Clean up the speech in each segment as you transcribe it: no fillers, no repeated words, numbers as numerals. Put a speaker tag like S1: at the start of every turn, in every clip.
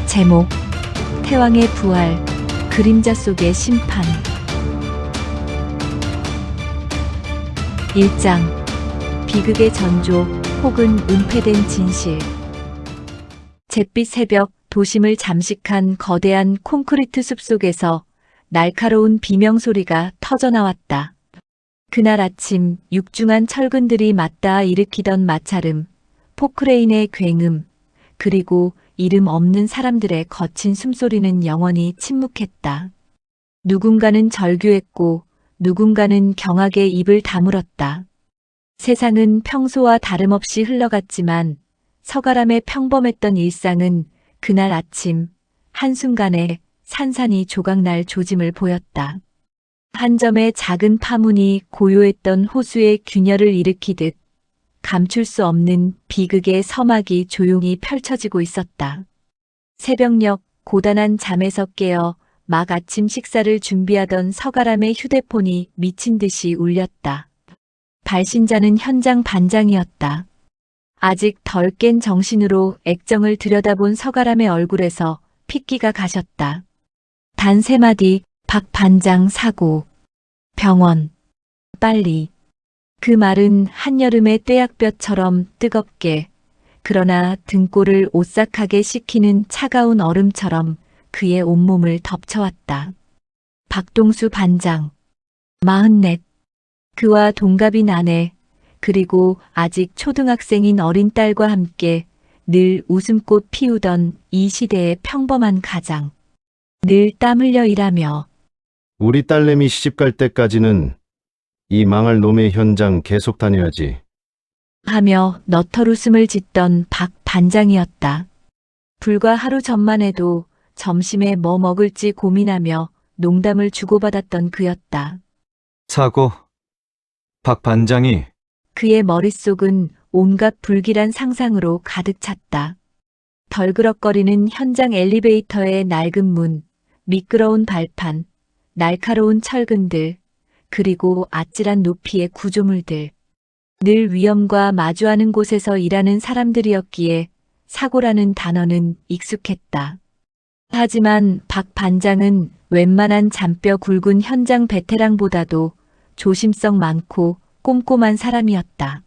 S1: 제목 태왕의 부활, 그림자 속의 심판. 1장 비극의 전조 혹은 은폐된 진실. 잿빛 새벽 도심을 잠식한 거대한 콘크리트 숲 속에서 날카로운 비명소리가 터져나왔다. 그날 아침 육중한 철근들이 맞닿아 일으키던 마찰음, 포크레인의 굉음, 그리고 이름 없는 사람들의 거친 숨소리는 영원히 침묵했다. 누군가는 절규했고 누군가는 경악에 입을 다물었다. 세상은 평소와 다름없이 흘러갔지만 서가람의 평범했던 일상은 그날 아침 한순간에 산산이 조각날 조짐을 보였다. 한 점의 작은 파문이 고요했던 호수의 균열을 일으키듯 감출 수 없는 비극의 서막이 조용히 펼쳐지고 있었다. 새벽녘 고단한 잠에서 깨어 막 아침 식사를 준비하던 서가람의 휴대폰이 미친 듯이 울렸다. 발신자는 현장 반장이었다. 아직 덜 깬 정신으로 액정을 들여다본 서가람의 얼굴에서 핏기가 가셨다. 단 3마디, 박 반장 사고, 병원, 빨리. 그 말은 한여름의 떼약볕처럼 뜨겁게, 그러나 등골을 오싹하게 식히는 차가운 얼음처럼 그의 온몸을 덮쳐왔다. 박동수 반장, 44. 그와 동갑인 아내, 그리고 아직 초등학생인 어린 딸과 함께 늘 웃음꽃 피우던 이 시대의 평범한 가장. 늘 땀 흘려 일하며
S2: 우리 딸내미 시집갈 때까지는 이 망할 놈의 현장 계속 다녀야지.
S1: 하며 너털웃음을 짓던 박 반장이었다. 불과 하루 전만 해도 점심에 뭐 먹을지 고민하며 농담을 주고받았던 그였다.
S3: 사고. 박 반장이
S1: 그의 머릿속은 온갖 불길한 상상으로 가득 찼다. 덜그럭거리는 현장 엘리베이터의 낡은 문, 미끄러운 발판, 날카로운 철근들, 그리고 아찔한 높이의 구조물들. 늘 위험과 마주하는 곳에서 일하는 사람들이었기에 사고라는 단어는 익숙했다. 하지만 박 반장은 웬만한 잔뼈 굵은 현장 베테랑보다도 조심성 많고 꼼꼼한 사람이었다.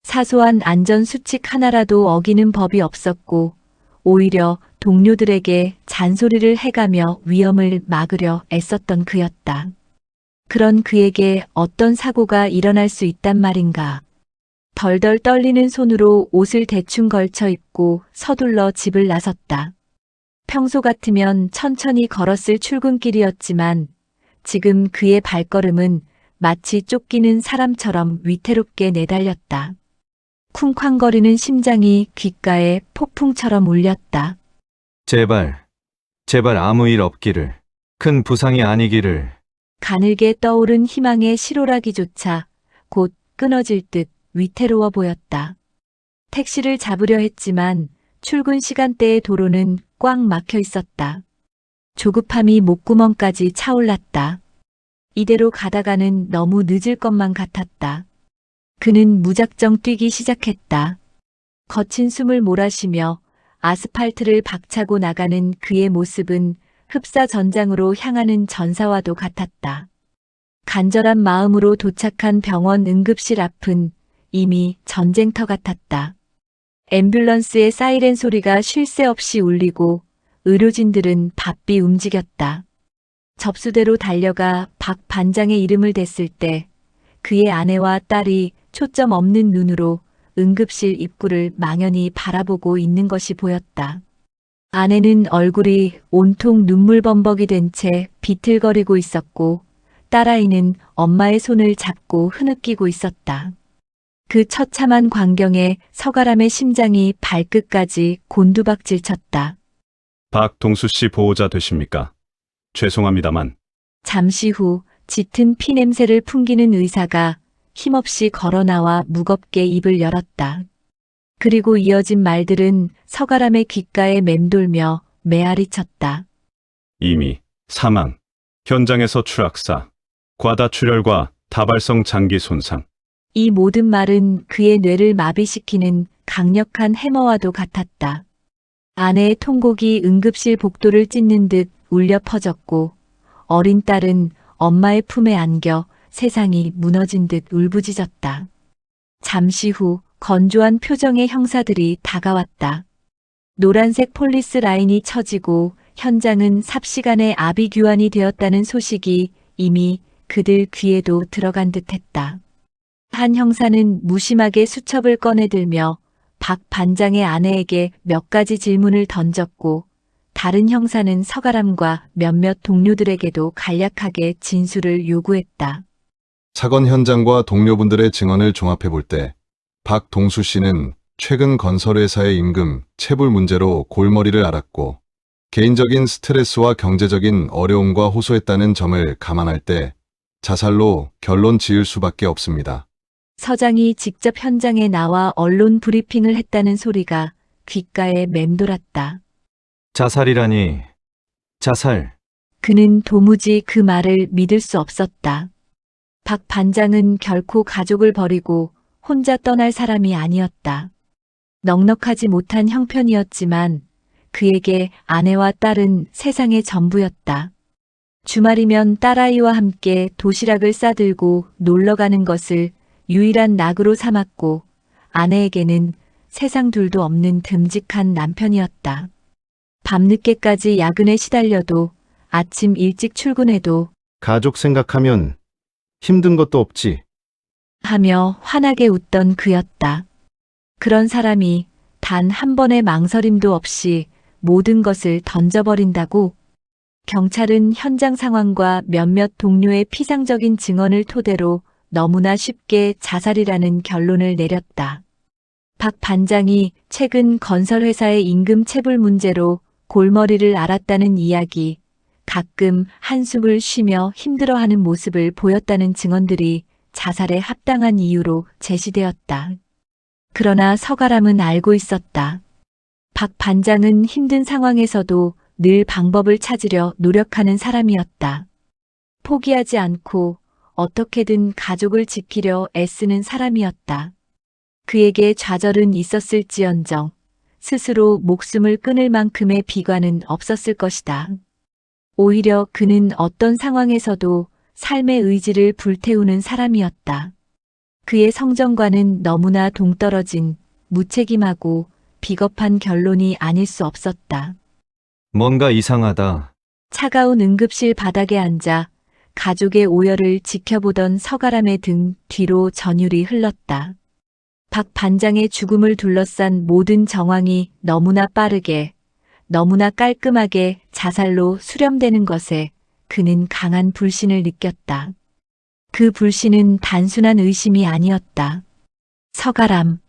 S1: 사소한 안전 수칙 하나라도 어기는 법이 없었고 오히려 동료들에게 잔소리를 해가며 위험을 막으려 애썼던 그였다. 그런 그에게 어떤 사고가 일어날 수 있단 말인가. 덜덜 떨리는 손으로 옷을 대충 걸쳐 입고 서둘러 집을 나섰다. 평소 같으면 천천히 걸었을 출근길이었지만 지금 그의 발걸음은 마치 쫓기는 사람처럼 위태롭게 내달렸다. 쿵쾅거리는 심장이 귓가에 폭풍처럼 울렸다.
S3: 제발 아무 일 없기를, 큰 부상이 아니기를.
S1: 가늘게 떠오른 희망의 실오라기조차 곧 끊어질 듯 위태로워 보였다. 택시를 잡으려 했지만 출근 시간대의 도로는 꽉 막혀 있었다. 조급함이 목구멍까지 차올랐다. 이대로 가다가는 너무 늦을 것만 같았다. 그는 무작정 뛰기 시작했다. 거친 숨을 몰아쉬며 아스팔트를 박차고 나가는 그의 모습은 흡사 전장으로 향하는 전사와도 같았다. 간절한 마음으로 도착한 병원 응급실 앞은 이미 전쟁터 같았다. 앰뷸런스의 사이렌 소리가 쉴 새 없이 울리고 의료진들은 바삐 움직였다. 접수대로 달려가 박 반장의 이름을 댔을 때 그의 아내와 딸이 초점 없는 눈으로 응급실 입구를 망연히 바라보고 있는 것이 보였다. 아내는 얼굴이 온통 눈물범벅이 된 채 비틀거리고 있었고 딸아이는 엄마의 손을 잡고 흐느끼고 있었다. 그 처참한 광경에 서가람의 심장이 발끝까지 곤두박질 쳤다.
S4: 박동수 씨 보호자 되십니까? 죄송합니다만.
S1: 잠시 후 짙은 피 냄새를 풍기는 의사가 힘없이 걸어나와 무겁게 입을 열었다. 그리고 이어진 말들은 서가람의 귓가에 맴돌며 메아리 쳤다.
S4: 이미 사망, 현장에서 추락사, 과다출혈과 다발성 장기 손상.
S1: 이 모든 말은 그의 뇌를 마비시키는 강력한 해머와도 같았다. 아내의 통곡이 응급실 복도를 찢는 듯 울려 퍼졌고 어린 딸은 엄마의 품에 안겨 세상이 무너진 듯 울부짖었다. 잠시 후 건조한 표정의 형사들이 다가왔다. 노란색 폴리스 라인이 쳐지고 현장은 삽시간에 아비규환이 되었다는 소식이 이미 그들 귀에도 들어간 듯했다. 한 형사는 무심하게 수첩을 꺼내들며 박 반장의 아내에게 몇 가지 질문을 던졌고 다른 형사는 서가람과 몇몇 동료들에게도 간략하게 진술을 요구했다.
S5: 사건 현장과 동료분들의 증언을 종합해 볼 때 박동수 씨는 최근 건설회사의 임금, 체불 문제로 골머리를 앓았고 개인적인 스트레스와 경제적인 어려움과 호소했다는 점을 감안할 때 자살로 결론 지을 수밖에 없습니다.
S1: 서장이 직접 현장에 나와 언론 브리핑을 했다는 소리가 귓가에 맴돌았다.
S3: 자살이라니. 자살.
S1: 그는 도무지 그 말을 믿을 수 없었다. 박 반장은 결코 가족을 버리고 혼자 떠날 사람이 아니었다. 넉넉하지 못한 형편이었지만 그에게 아내와 딸은 세상의 전부였다. 주말이면 딸아이와 함께 도시락을 싸들고 놀러 가는 것을 유일한 낙으로 삼았고 아내에게는 세상 둘도 없는 듬직한 남편이었다. 밤늦게까지 야근에 시달려도 아침 일찍 출근해도
S2: 가족 생각하면 힘든 것도 없지.
S1: 하며 환하게 웃던 그였다. 그런 사람이 단 한 번의 망설임도 없이 모든 것을 던져버린다고? 경찰은 현장 상황과 몇몇 동료의 피상적인 증언을 토대로 너무나 쉽게 자살이라는 결론을 내렸다. 박 반장이 최근 건설회사의 임금 체불 문제로 골머리를 앓았다는 이야기, 가끔 한숨을 쉬며 힘들어하는 모습을 보였다는 증언들이 자살에 합당한 이유로 제시되었다. 그러나 서가람은 알고 있었다. 박 반장은 힘든 상황에서도 늘 방법을 찾으려 노력하는 사람이었다. 포기하지 않고 어떻게든 가족을 지키려 애쓰는 사람이었다. 그에게 좌절은 있었을지언정 스스로 목숨을 끊을 만큼의 비관은 없었을 것이다. 오히려 그는 어떤 상황에서도 삶의 의지를 불태우는 사람이었다. 그의 성정과는 너무나 동떨어진 무책임하고 비겁한 결론이 아닐 수 없었다.
S3: 뭔가 이상하다.
S1: 차가운 응급실 바닥에 앉아 가족의 오열을 지켜보던 서가람의 등 뒤로 전율이 흘렀다. 박 반장의 죽음을 둘러싼 모든 정황이 너무나 빠르게, 너무나 깔끔하게 자살로 수렴되는 것에 그는 강한 불신을 느꼈다. 그 불신은 단순한 의심이 아니었다. 서가람.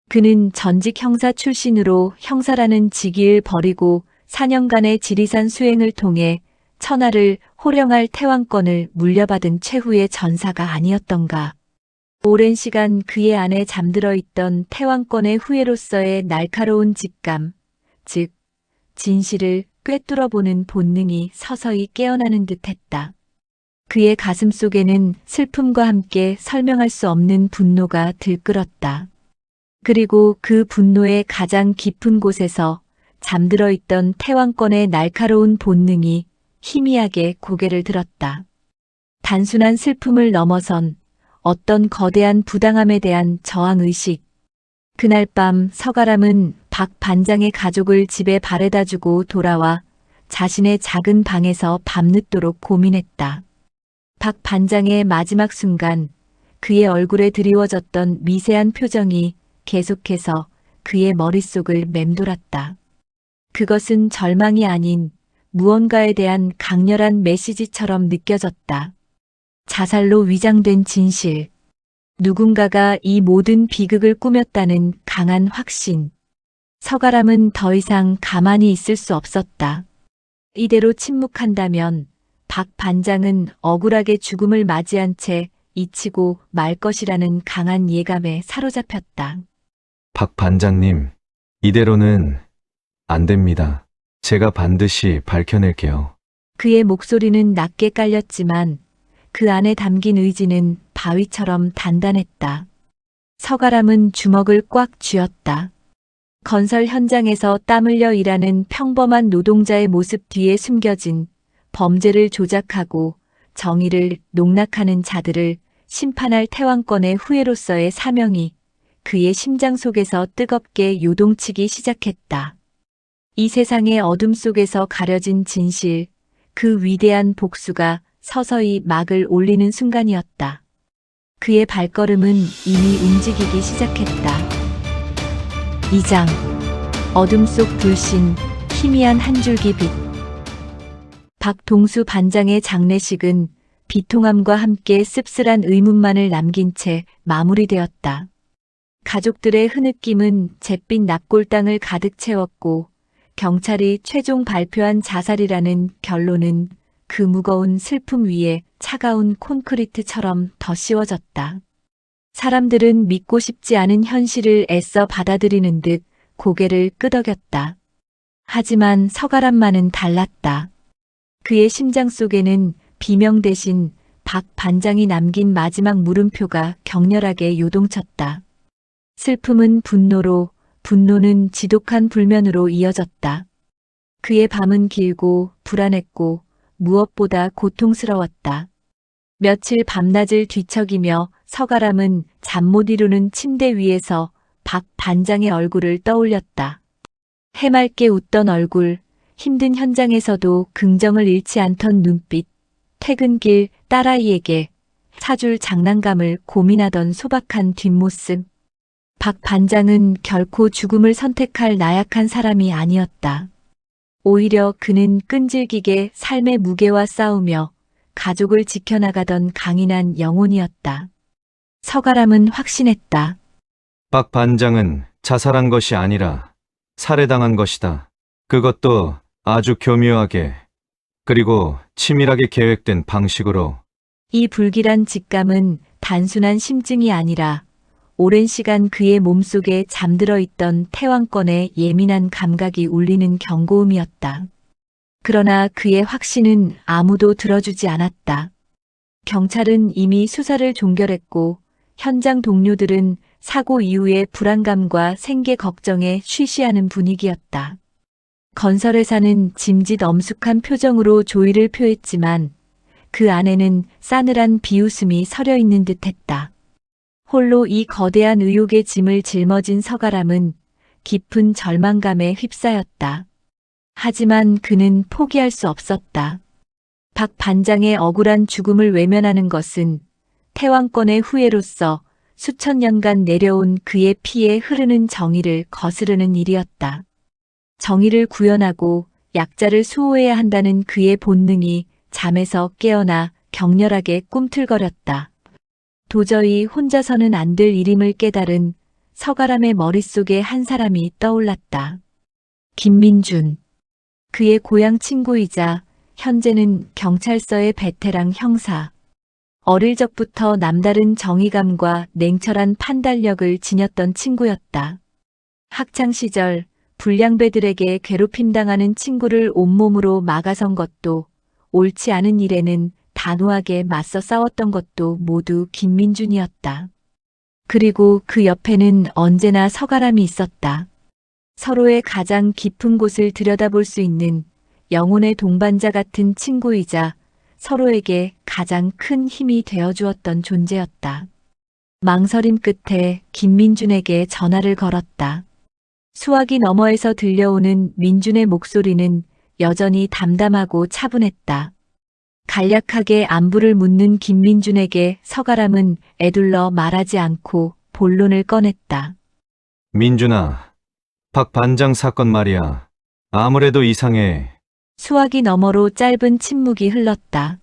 S1: 그는 전직 형사 출신으로 형사라는 직위를 버리고 4년간의 지리산 수행을 통해 천하를 호령할 태왕권을 물려받은 최후의 전사가 아니었던가. 오랜 시간 그의 안에 잠들어 있던 태왕권의 후예로서의 날카로운 직감, 즉 진실을 꿰뚫어보는 본능이 서서히 깨어나는 듯했다. 그의 가슴 속에는 슬픔과 함께 설명할 수 없는 분노가 들끓었다. 그리고 그 분노의 가장 깊은 곳에서 잠들어 있던 태왕권의 날카로운 본능이 희미하게 고개를 들었다. 단순한 슬픔을 넘어선 어떤 거대한 부당함에 대한 저항의식. 그날 밤 서가람은 박 반장의 가족을 집에 바래다주고 돌아와 자신의 작은 방에서 밤늦도록 고민했다. 박 반장의 마지막 순간 그의 얼굴에 드리워졌던 미세한 표정이 계속해서 그의 머릿속을 맴돌았다. 그것은 절망이 아닌 무언가에 대한 강렬한 메시지처럼 느껴졌다. 자살로 위장된 진실. 누군가가 이 모든 비극을 꾸몄다는 강한 확신. 서가람은 더 이상 가만히 있을 수 없었다. 이대로 침묵한다면 박 반장은 억울하게 죽음을 맞이한 채 잊히고 말 것이라는 강한 예감에 사로잡혔다.
S3: 박 반장님, 이대로는 안 됩니다. 제가 반드시 밝혀낼게요.
S1: 그의 목소리는 낮게 깔렸지만 그 안에 담긴 의지는 바위처럼 단단했다. 서가람은 주먹을 꽉 쥐었다. 건설 현장에서 땀 흘려 일하는 평범한 노동자의 모습 뒤에 숨겨진 범죄를 조작하고 정의를 농락하는 자들을 심판할 태왕권의 후예로서의 사명이 그의 심장 속에서 뜨겁게 요동치기 시작했다. 이 세상의 어둠 속에서 가려진 진실, 그 위대한 복수가 서서히 막을 올리는 순간이었다. 그의 발걸음은 이미 움직이기 시작했다. 2장. 어둠 속 불신, 희미한 한 줄기 빛. 박동수 반장의 장례식은 비통함과 함께 씁쓸한 의문만을 남긴 채 마무리되었다. 가족들의 흐느낌은 잿빛 납골당을 가득 채웠고 경찰이 최종 발표한 자살이라는 결론은 그 무거운 슬픔 위에 차가운 콘크리트처럼 더 씌워졌다. 사람들은 믿고 싶지 않은 현실을 애써 받아들이는 듯 고개를 끄덕였다. 하지만 서가람만은 달랐다. 그의 심장 속에는 비명 대신 박 반장이 남긴 마지막 물음표가 격렬하게 요동쳤다. 슬픔은 분노로, 분노는 지독한 불면으로 이어졌다. 그의 밤은 길고 불안했고 무엇보다 고통스러웠다. 며칠 밤낮을 뒤척이며 서가람은 잠 못 이루는 침대 위에서 박 반장의 얼굴을 떠올렸다. 해맑게 웃던 얼굴, 힘든 현장에서도 긍정을 잃지 않던 눈빛, 퇴근길 딸아이에게 사줄 장난감을 고민하던 소박한 뒷모습. 박 반장은 결코 죽음을 선택할 나약한 사람이 아니었다. 오히려 그는 끈질기게 삶의 무게와 싸우며 가족을 지켜나가던 강인한 영혼이었다. 서가람은 확신했다.
S3: 박 반장은 자살한 것이 아니라 살해당한 것이다. 그것도 아주 교묘하게, 그리고 치밀하게 계획된 방식으로.
S1: 이 불길한 직감은 단순한 심증이 아니라 오랜 시간 그의 몸속에 잠들어 있던 태왕권의 예민한 감각이 울리는 경고음이었다. 그러나 그의 확신은 아무도 들어주지 않았다. 경찰은 이미 수사를 종결했고 현장 동료들은 사고 이후의 불안감과 생계 걱정에 쉬쉬하는 분위기였다. 건설회사는 짐짓 엄숙한 표정으로 조의를 표했지만 그 안에는 싸늘한 비웃음이 서려 있는 듯했다. 홀로 이 거대한 의혹의 짐을 짊어진 서가람은 깊은 절망감에 휩싸였다. 하지만 그는 포기할 수 없었다. 박 반장의 억울한 죽음을 외면하는 것은 태왕권의 후예로서 수천 년간 내려온 그의 피에 흐르는 정의를 거스르는 일이었다. 정의를 구현하고 약자를 수호해야 한다는 그의 본능이 잠에서 깨어나 격렬하게 꿈틀거렸다. 도저히 혼자서는 안 될 일임을 깨달은 서가람의 머릿속에 한 사람이 떠올랐다. 김민준. 그의 고향 친구이자 현재는 경찰서의 베테랑 형사. 어릴 적부터 남다른 정의감과 냉철한 판단력을 지녔던 친구였다. 학창시절 불량배들에게 괴롭힘당하는 친구를 온몸으로 막아선 것도, 옳지 않은 일에는 단호하게 맞서 싸웠던 것도 모두 김민준이었다. 그리고 그 옆에는 언제나 서가람이 있었다. 서로의 가장 깊은 곳을 들여다볼 수 있는 영혼의 동반자 같은 친구이자 서로에게 가장 큰 힘이 되어주었던 존재였다. 망설임 끝에 김민준에게 전화를 걸었다. 수화기 너머에서 들려오는 민준의 목소리는 여전히 담담하고 차분했다. 간략하게 안부를 묻는 김민준에게 서가람은 애둘러 말하지 않고 본론을 꺼냈다.
S3: 민준아, 박 반장 사건 말이야. 아무래도 이상해.
S1: 수화기 너머로 짧은 침묵이 흘렀다.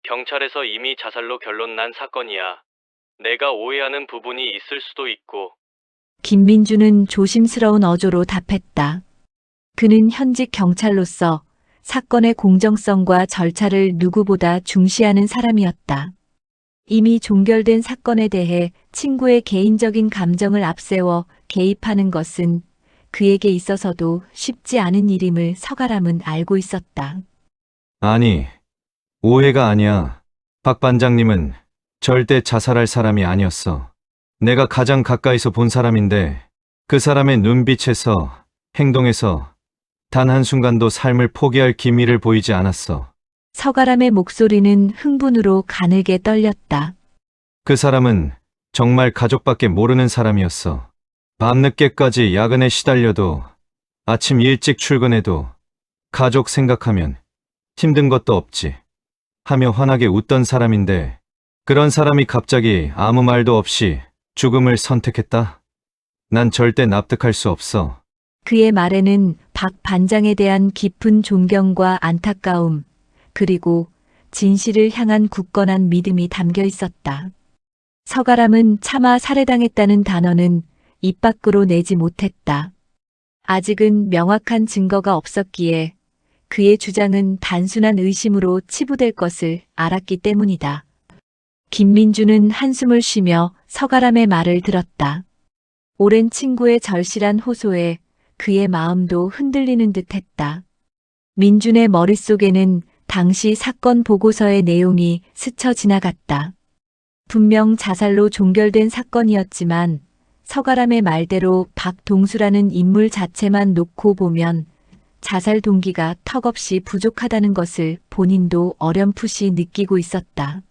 S6: 경찰에서 이미 자살로 결론 난 사건이야. 내가 오해하는 부분이 있을 수도 있고.
S1: 김민준은 조심스러운 어조로 답했다. 그는 현직 경찰로서 사건의 공정성과 절차를 누구보다 중시하는 사람이었다. 이미 종결된 사건에 대해 친구의 개인적인 감정을 앞세워 개입하는 것은 그에게 있어서도 쉽지 않은 일임을 서가람은 알고 있었다.
S3: 아니, 오해가 아니야. 박 반장님은 절대 자살할 사람이 아니었어. 내가 가장 가까이서 본 사람인데 그 사람의 눈빛에서, 행동에서 단 한순간도 삶을 포기할 기미를 보이지 않았어.
S1: 서가람의 목소리는 흥분으로 가늘게 떨렸다.
S3: 그 사람은 정말 가족밖에 모르는 사람이었어. 밤늦게까지 야근에 시달려도, 아침 일찍 출근해도 가족 생각하면 힘든 것도 없지 하며 환하게 웃던 사람인데, 그런 사람이 갑자기 아무 말도 없이 죽음을 선택했다? 난 절대 납득할 수 없어.
S1: 그의 말에는 박 반장에 대한 깊은 존경과 안타까움, 그리고 진실을 향한 굳건한 믿음이 담겨 있었다. 서가람은 차마 살해당했다는 단어는 입 밖으로 내지 못했다. 아직은 명확한 증거가 없었기에 그의 주장은 단순한 의심으로 치부될 것을 알았기 때문이다. 김민주는 한숨을 쉬며 서가람의 말을 들었다. 오랜 친구의 절실한 호소에 그의 마음도 흔들리는 듯했다. 민준의 머릿속에는 당시 사건 보고서의 내용이 스쳐 지나갔다. 분명 자살로 종결된 사건이었지만 서가람의 말대로 박동수라는 인물 자체만 놓고 보면 자살 동기가 턱없이 부족하다는 것을 본인도 어렴풋이 느끼고 있었다.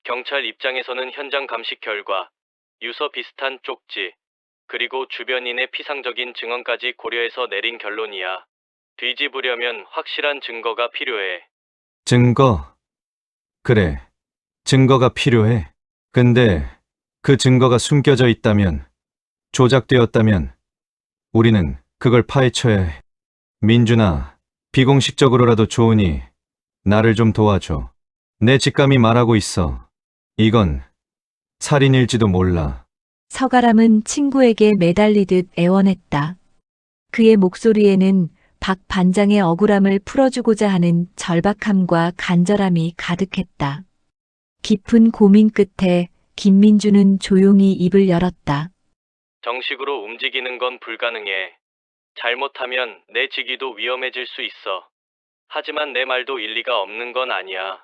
S6: 경찰 입장에서는 현장 감식 결과, 유서 비슷한 쪽지, 그리고 주변인의 피상적인 증언까지 고려해서 내린 결론이야. 뒤집으려면 확실한 증거가 필요해.
S3: 증거? 그래, 증거가 필요해. 근데 그 증거가 숨겨져 있다면, 조작되었다면 우리는 그걸 파헤쳐야 해. 민준아, 비공식적으로라도 좋으니 나를 좀 도와줘. 내 직감이 말하고 있어. 이건 살인일지도 몰라.
S1: 서가람은 친구에게 매달리듯 애원했다. 그의 목소리에는 박 반장의 억울함을 풀어주고자 하는 절박함과 간절함이 가득했다. 깊은 고민 끝에 김민주는 조용히 입을 열었다.
S6: 정식으로 움직이는 건 불가능해. 잘못하면 내 직위도 위험해질 수 있어. 하지만 내 말도 일리가 없는 건 아니야.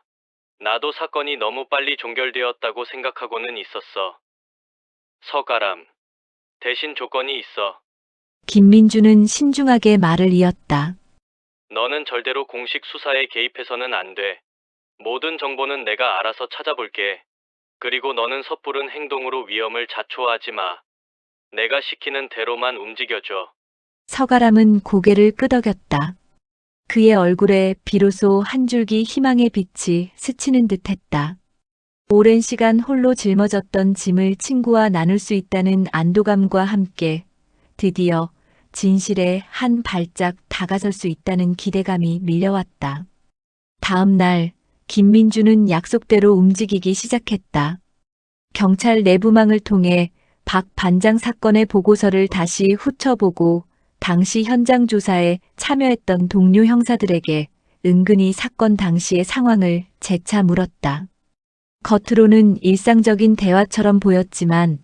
S6: 나도 사건이 너무 빨리 종결되었다고 생각하고는 있었어. 서가람, 대신 조건이 있어.
S1: 김민주는 신중하게 말을 이었다.
S6: 너는 절대로 공식 수사에 개입해서는 안 돼. 모든 정보는 내가 알아서 찾아볼게. 그리고 너는 섣부른 행동으로 위험을 자초하지 마. 내가 시키는 대로만 움직여줘.
S1: 서가람은 고개를 끄덕였다. 그의 얼굴에 비로소 한 줄기 희망의 빛이 스치는 듯했다. 오랜 시간 홀로 짊어졌던 짐을 친구와 나눌 수 있다는 안도감과 함께 드디어 진실에 한 발짝 다가설 수 있다는 기대감이 밀려왔다. 다음 날 김민주는 약속대로 움직이기 시작했다. 경찰 내부망을 통해 박 반장 사건의 보고서를 다시 훑어보고 당시 현장 조사에 참여했던 동료 형사들에게 은근히 사건 당시의 상황을 재차 물었다. 겉으로는 일상적인 대화처럼 보였지만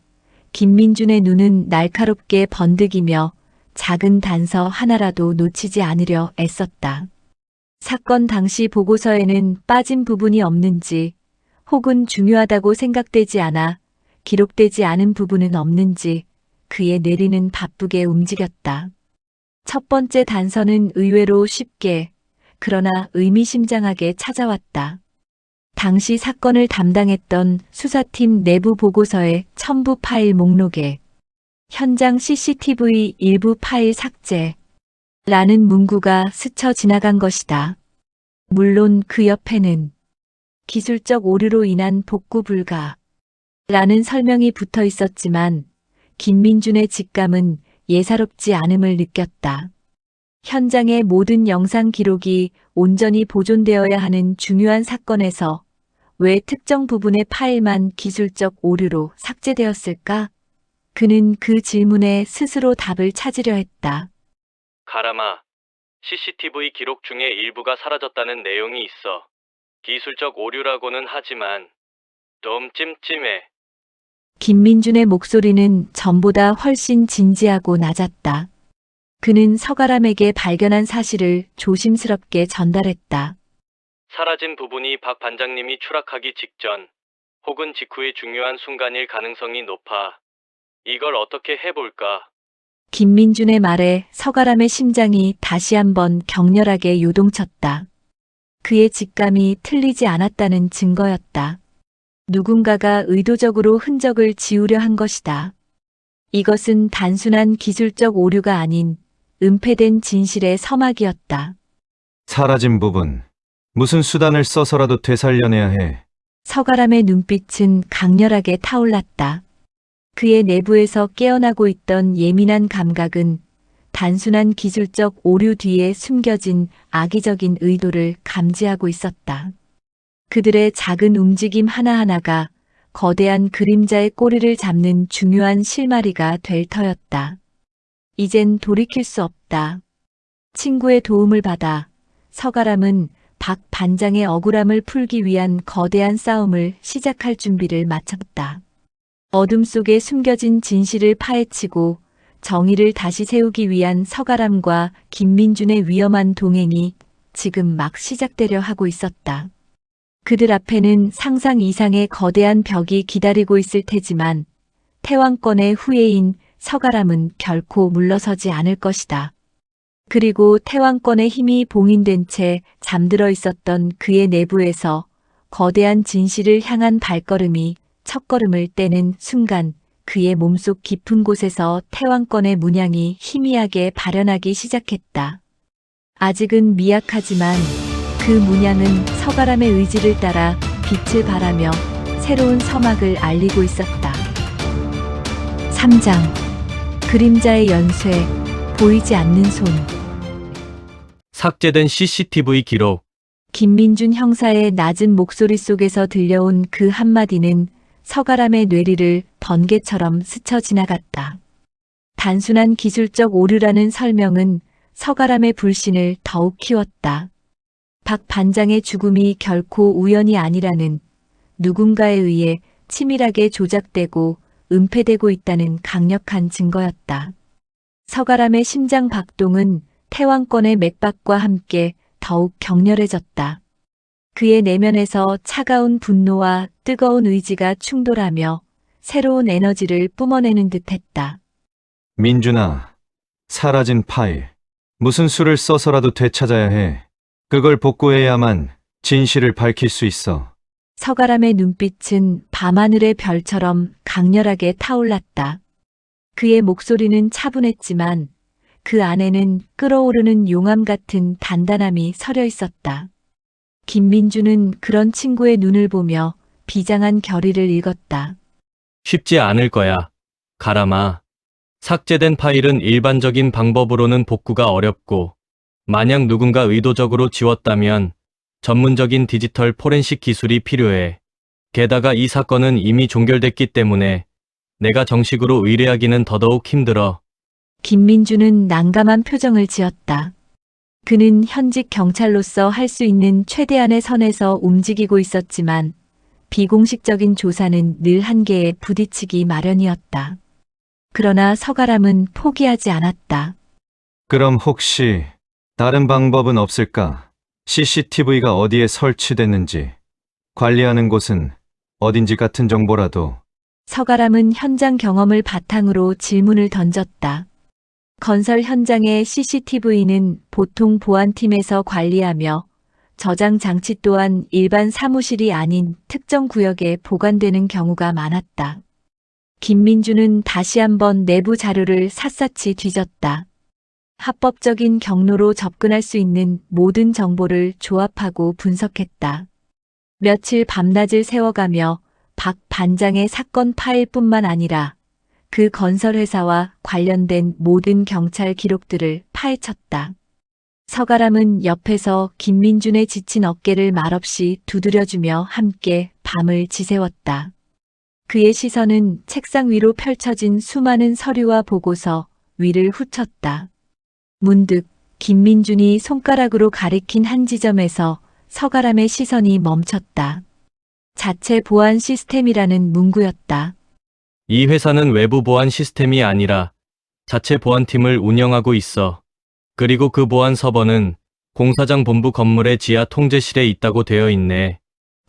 S1: 김민준의 눈은 날카롭게 번득이며 작은 단서 하나라도 놓치지 않으려 애썼다. 사건 당시 보고서에는 빠진 부분이 없는지, 혹은 중요하다고 생각되지 않아 기록되지 않은 부분은 없는지 그의 내리는 바쁘게 움직였다. 첫 번째 단서는 의외로 쉽게, 그러나 의미심장하게 찾아왔다. 당시 사건을 담당했던 수사팀 내부 보고서의 첨부 파일 목록에 현장 CCTV 일부 파일 삭제 라는 문구가 스쳐 지나간 것이다. 물론 그 옆에는 기술적 오류로 인한 복구 불가 라는 설명이 붙어 있었지만 김민준의 직감은 예사롭지 않음을 느꼈다. 현장의 모든 영상 기록이 온전히 보존되어야 하는 중요한 사건에서 왜 특정 부분의 파일만 기술적 오류로 삭제되었을까? 그는 그 질문에 스스로 답을 찾으려 했다.
S6: 가람아, CCTV 기록 중에 일부가 사라졌다는 내용이 있어. 기술적 오류라고는 하지만 좀 찜찜해.
S1: 김민준의 목소리는 전보다 훨씬 진지하고 낮았다. 그는 서가람에게 발견한 사실을 조심스럽게 전달했다.
S6: 사라진 부분이 박 반장님이 추락하기 직전 혹은 직후의 중요한 순간일 가능성이 높아. 이걸 어떻게 해볼까?
S1: 김민준의 말에 서가람의 심장이 다시 한번 격렬하게 요동쳤다. 그의 직감이 틀리지 않았다는 증거였다. 누군가가 의도적으로 흔적을 지우려 한 것이다. 이것은 단순한 기술적 오류가 아닌 은폐된 진실의 서막이었다.
S3: 사라진 부분. 무슨 수단을 써서라도 되살려내야 해.
S1: 서가람의 눈빛은 강렬하게 타올랐다. 그의 내부에서 깨어나고 있던 예민한 감각은 단순한 기술적 오류 뒤에 숨겨진 악의적인 의도를 감지하고 있었다. 그들의 작은 움직임 하나하나가 거대한 그림자의 꼬리를 잡는 중요한 실마리가 될 터였다. 이젠 돌이킬 수 없다. 친구의 도움을 받아 서가람은 박 반장의 억울함을 풀기 위한 거대한 싸움을 시작할 준비를 마쳤다. 어둠 속에 숨겨진 진실을 파헤치고 정의를 다시 세우기 위한 서가람과 김민준의 위험한 동행이 지금 막 시작되려 하고 있었다. 그들 앞에는 상상 이상의 거대한 벽이 기다리고 있을 테지만 태왕권의 후예인 서가람은 결코 물러서지 않을 것이다. 그리고 태왕권의 힘이 봉인된 채 잠들어 있었던 그의 내부에서 거대한 진실을 향한 발걸음이 첫걸음을 떼는 순간 그의 몸속 깊은 곳에서 태왕권의 문양이 희미하게 발현하기 시작했다. 아직은 미약하지만 그 문양은 서가람의 의지를 따라 빛을 발하며 새로운 서막을 알리고 있었다. 3장 그림자의 연쇄, 보이지 않는 손.
S6: 삭제된 CCTV 기록.
S1: 김민준 형사의 낮은 목소리 속에서 들려온 그 한마디는 서가람의 뇌리를 번개처럼 스쳐 지나갔다. 단순한 기술적 오류라는 설명은 서가람의 불신을 더욱 키웠다. 박 반장의 죽음이 결코 우연이 아니라는, 누군가에 의해 치밀하게 조작되고 은폐되고 있다는 강력한 증거였다. 서가람의 심장 박동은 태왕권의 맥박과 함께 더욱 격렬해졌다. 그의 내면에서 차가운 분노와 뜨거운 의지가 충돌하며 새로운 에너지를 뿜어내는 듯했다.
S3: 민준아, 사라진 파일. 무슨 수를 써서라도 되찾아야 해. 그걸 복구해야만 진실을 밝힐 수 있어.
S1: 서가람의 눈빛은 밤하늘의 별처럼 강렬하게 타올랐다. 그의 목소리는 차분했지만 그 안에는 끓어오르는 용암 같은 단단함이 서려 있었다. 김민주는 그런 친구의 눈을 보며 비장한 결의를 읽었다.
S6: 쉽지 않을 거야. 가람아. 삭제된 파일은 일반적인 방법으로는 복구가 어렵고, 만약 누군가 의도적으로 지웠다면 전문적인 디지털 포렌식 기술이 필요해. 게다가 이 사건은 이미 종결됐기 때문에 내가 정식으로 의뢰하기는 더더욱 힘들어.
S1: 김민주는 난감한 표정을 지었다. 그는 현직 경찰로서 할 수 있는 최대한의 선에서 움직이고 있었지만 비공식적인 조사는 늘 한계에 부딪히기 마련이었다. 그러나 서가람은 포기하지 않았다.
S3: 그럼 혹시 다른 방법은 없을까? CCTV가 어디에 설치됐는지, 관리하는 곳은 어딘지 같은 정보라도.
S1: 서가람은 현장 경험을 바탕으로 질문을 던졌다. 건설 현장의 CCTV는 보통 보안팀에서 관리하며 저장 장치 또한 일반 사무실이 아닌 특정 구역에 보관되는 경우가 많았다. 김민주는 다시 한번 내부 자료를 샅샅이 뒤졌다. 합법적인 경로로 접근할 수 있는 모든 정보를 조합하고 분석했다. 며칠 밤낮을 세워가며 박 반장의 사건 파일뿐만 아니라 그 건설회사와 관련된 모든 경찰 기록들을 파헤쳤다. 서가람은 옆에서 김민준의 지친 어깨를 말없이 두드려주며 함께 밤을 지새웠다. 그의 시선은 책상 위로 펼쳐진 수많은 서류와 보고서 위를 훑었다. 문득 김민준이 손가락으로 가리킨 한 지점에서 서가람의 시선이 멈췄다. 자체 보안 시스템이라는 문구였다.
S6: 이 회사는 외부 보안 시스템이 아니라 자체 보안팀을 운영하고 있어. 그리고 그 보안 서버는 공사장 본부 건물의 지하 통제실에 있다고 되어 있네.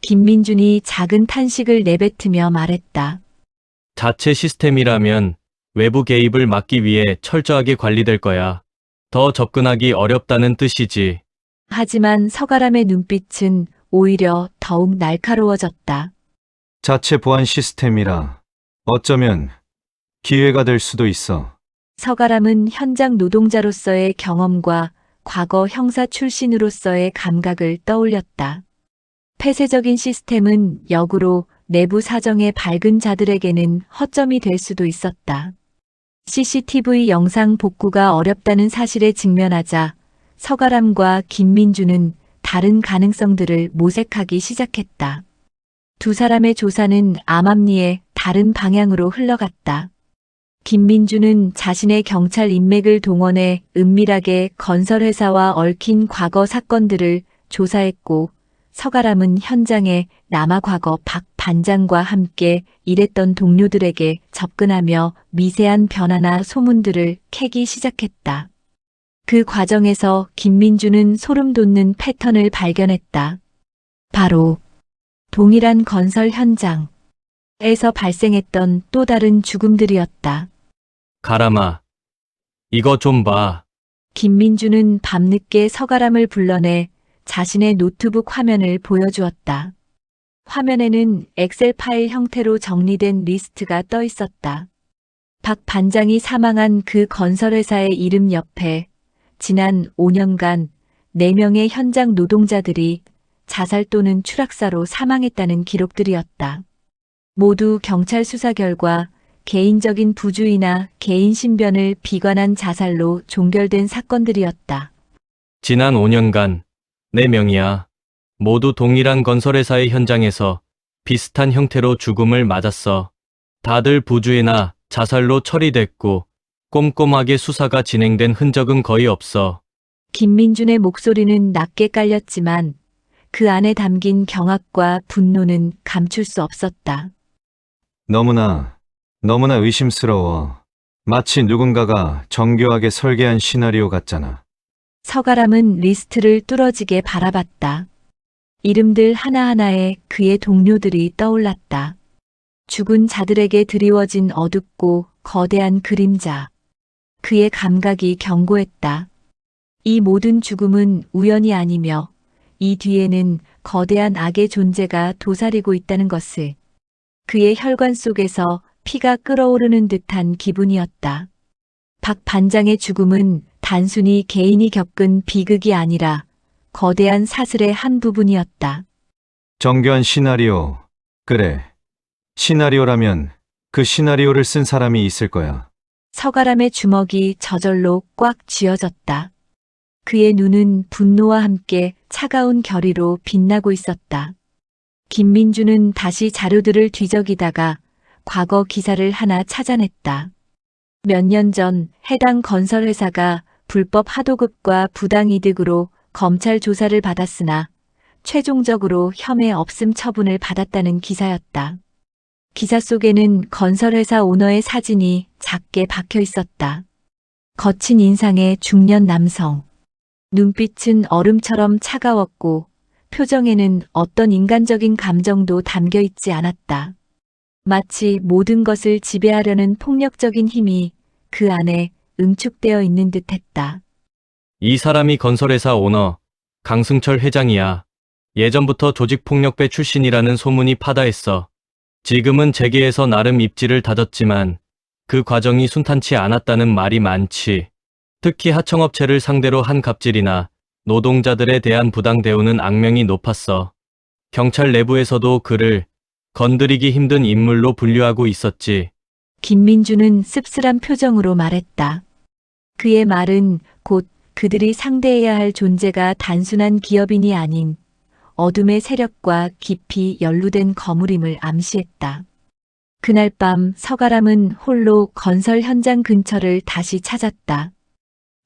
S1: 김민준이 작은 탄식을 내뱉으며 말했다.
S6: 자체 시스템이라면 외부 개입을 막기 위해 철저하게 관리될 거야. 더 접근하기 어렵다는 뜻이지.
S1: 하지만 서가람의 눈빛은 오히려 더욱 날카로워졌다.
S3: 자체 보안 시스템이라 어쩌면 기회가 될 수도 있어.
S1: 서가람은 현장 노동자로서의 경험과 과거 형사 출신으로서의 감각을 떠올렸다. 폐쇄적인 시스템은 역으로 내부 사정에 밝은 자들에게는 허점이 될 수도 있었다. CCTV 영상 복구가 어렵다는 사실에 직면하자 서가람과 김민주는 다른 가능성들을 모색하기 시작했다. 두 사람의 조사는 암암리에 다른 방향으로 흘러갔다. 김민주는 자신의 경찰 인맥을 동원해 은밀하게 건설회사와 얽힌 과거 사건들을 조사했고, 서가람은 현장에 남아 과거 박 반장과 함께 일했던 동료들에게 접근하며 미세한 변화나 소문들을 캐기 시작했다. 그 과정에서 김민주는 소름 돋는 패턴을 발견했다. 바로 동일한 건설 현장에서 발생했던 또 다른 죽음들이었다.
S6: 가람아, 이거 좀 봐.
S1: 김민주는 밤늦게 서가람을 불러내 자신의 노트북 화면을 보여주었다. 화면에는 엑셀 파일 형태로 정리된 리스트가 떠 있었다. 박 반장이 사망한 그 건설회사의 이름 옆에 지난 5년간 4명의 현장 노동자들이 자살 또는 추락사로 사망했다는 기록들이었다. 모두 경찰 수사 결과 개인적인 부주의나 개인 신변을 비관한 자살로 종결된 사건들이었다.
S6: 지난 5년간 4명이야. 모두 동일한 건설회사의 현장에서 비슷한 형태로 죽음을 맞았어. 다들 부주의나 자살로 처리됐고 꼼꼼하게 수사가 진행된 흔적은 거의 없어.
S1: 김민준의 목소리는 낮게 깔렸지만 그 안에 담긴 경악과 분노는 감출 수 없었다.
S3: 너무나 의심스러워. 마치 누군가가 정교하게 설계한 시나리오 같잖아.
S1: 서가람은 리스트를 뚫어지게 바라봤다. 이름들 하나하나에 그의 동료들이 떠올랐다. 죽은 자들에게 드리워진 어둡고 거대한 그림자. 그의 감각이 경고했다. 이 모든 죽음은 우연이 아니며 이 뒤에는 거대한 악의 존재가 도사리고 있다는 것을. 그의 혈관 속에서 피가 끓어오르는 듯한 기분이었다. 박 반장의 죽음은 단순히 개인이 겪은 비극이 아니라 거대한 사슬의 한 부분이었다.
S3: 정교한 시나리오. 그래. 시나리오라면 그 시나리오를 쓴 사람이 있을 거야.
S1: 서가람의 주먹이 저절로 꽉 쥐어졌다. 그의 눈은 분노와 함께 차가운 결의로 빛나고 있었다. 김민주는 다시 자료들을 뒤적이다가 과거 기사를 하나 찾아냈다. 몇 년 전 해당 건설회사가 불법 하도급과 부당이득으로 검찰 조사를 받았으나 최종적으로 혐의 없음 처분을 받았다는 기사였다. 기사 속에는 건설회사 오너의 사진이 작게 박혀 있었다. 거친 인상의 중년 남성. 눈빛은 얼음처럼 차가웠고 표정에는 어떤 인간적인 감정도 담겨 있지 않았다. 마치 모든 것을 지배하려는 폭력적인 힘이 그 안에 응축되어 있는 듯했다.
S6: 이 사람이 건설회사 오너 강승철 회장이야. 예전부터 조직폭력배 출신이라는 소문이 파다했어. 지금은 재계에서 나름 입지를 다졌지만 그 과정이 순탄치 않았다는 말이 많지. 특히 하청업체를 상대로 한 갑질이나 노동자들에 대한 부당 대우는 악명이 높았어. 경찰 내부에서도 그를 건드리기 힘든 인물로 분류하고 있었지.
S1: 김민주는 씁쓸한 표정으로 말했다. 그의 말은 곧 그들이 상대해야 할 존재가 단순한 기업인이 아닌 어둠의 세력과 깊이 연루된 거물임을 암시했다. 그날 밤 서가람은 홀로 건설 현장 근처를 다시 찾았다.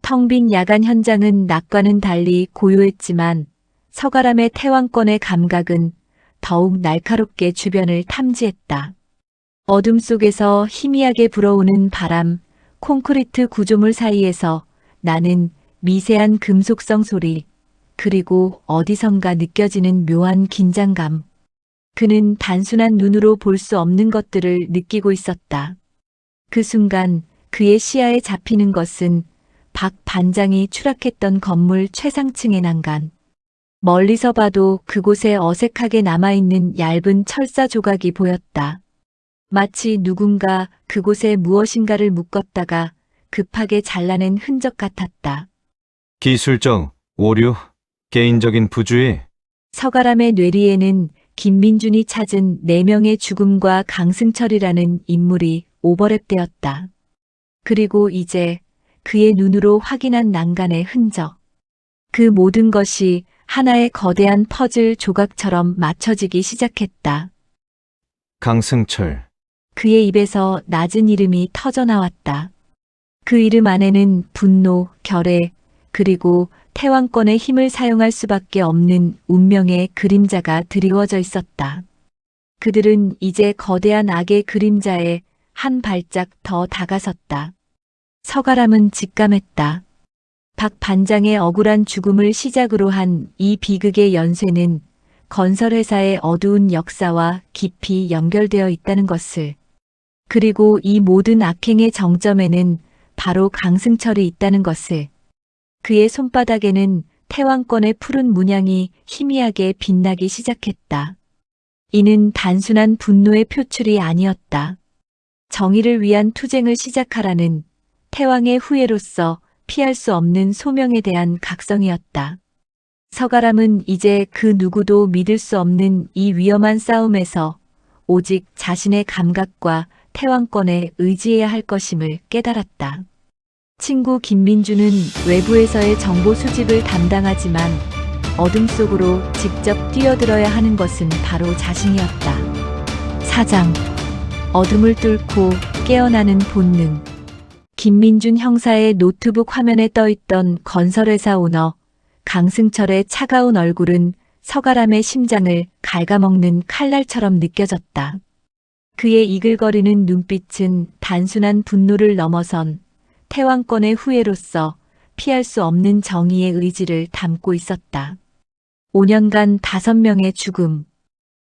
S1: 텅 빈 야간 현장은 낮과는 달리 고요했지만 서가람의 태왕권의 감각은 더욱 날카롭게 주변을 탐지했다. 어둠 속에서 희미하게 불어오는 바람, 콘크리트 구조물 사이에서 나는 미세한 금속성 소리, 그리고 어디선가 느껴지는 묘한 긴장감. 그는 단순한 눈으로 볼 수 없는 것들을 느끼고 있었다. 그 순간 그의 시야에 잡히는 것은 박 반장이 추락했던 건물 최상층의 난간. 멀리서 봐도 그곳에 어색하게 남아있는 얇은 철사 조각이 보였다. 마치 누군가 그곳에 무엇인가를 묶었다가 급하게 잘라낸 흔적 같았다.
S3: 기술적 오류, 개인적인 부주의.
S1: 서가람의 뇌리에는 김민준이 찾은 4명의 죽음과 강승철이라는 인물이 오버랩되었다. 그리고 이제 그의 눈으로 확인한 난간의 흔적. 그 모든 것이 하나의 거대한 퍼즐 조각처럼 맞춰지기 시작했다.
S3: 강승철.
S1: 그의 입에서 낮은 이름이 터져나왔다. 그 이름 안에는 분노, 결애, 그리고 태왕권의 힘을 사용할 수밖에 없는 운명의 그림자가 드리워져 있었다. 그들은 이제 거대한 악의 그림자에 한 발짝 더 다가섰다. 서가람은 직감했다. 박 반장의 억울한 죽음을 시작으로 한 이 비극의 연쇄는 건설회사의 어두운 역사와 깊이 연결되어 있다는 것을. 그리고 이 모든 악행의 정점에는 바로 강승철이 있다는 것을. 그의 손바닥에는 태왕권의 푸른 문양이 희미하게 빛나기 시작했다. 이는 단순한 분노의 표출이 아니었다. 정의를 위한 투쟁을 시작하라는 태왕의 후예로서 피할 수 없는 소명에 대한 각성이었다. 서가람은 이제 그 누구도 믿을 수 없는 이 위험한 싸움에서 오직 자신의 감각과 태왕권에 의지해야 할 것임을 깨달았다. 친구 김민주는 외부에서의 정보 수집을 담당하지만 어둠 속으로 직접 뛰어들어야 하는 것은 바로 자신이었다. 사장, 어둠을 뚫고 깨어나는 본능. 김민준 형사의 노트북 화면에 떠있던 건설회사 오너 강승철의 차가운 얼굴은 서가람의 심장을 갉아먹는 칼날처럼 느껴졌다. 그의 이글거리는 눈빛은 단순한 분노를 넘어선 태왕권의 후예로서 피할 수 없는 정의의 의지를 담고 있었다. 5년간 5명의 죽음.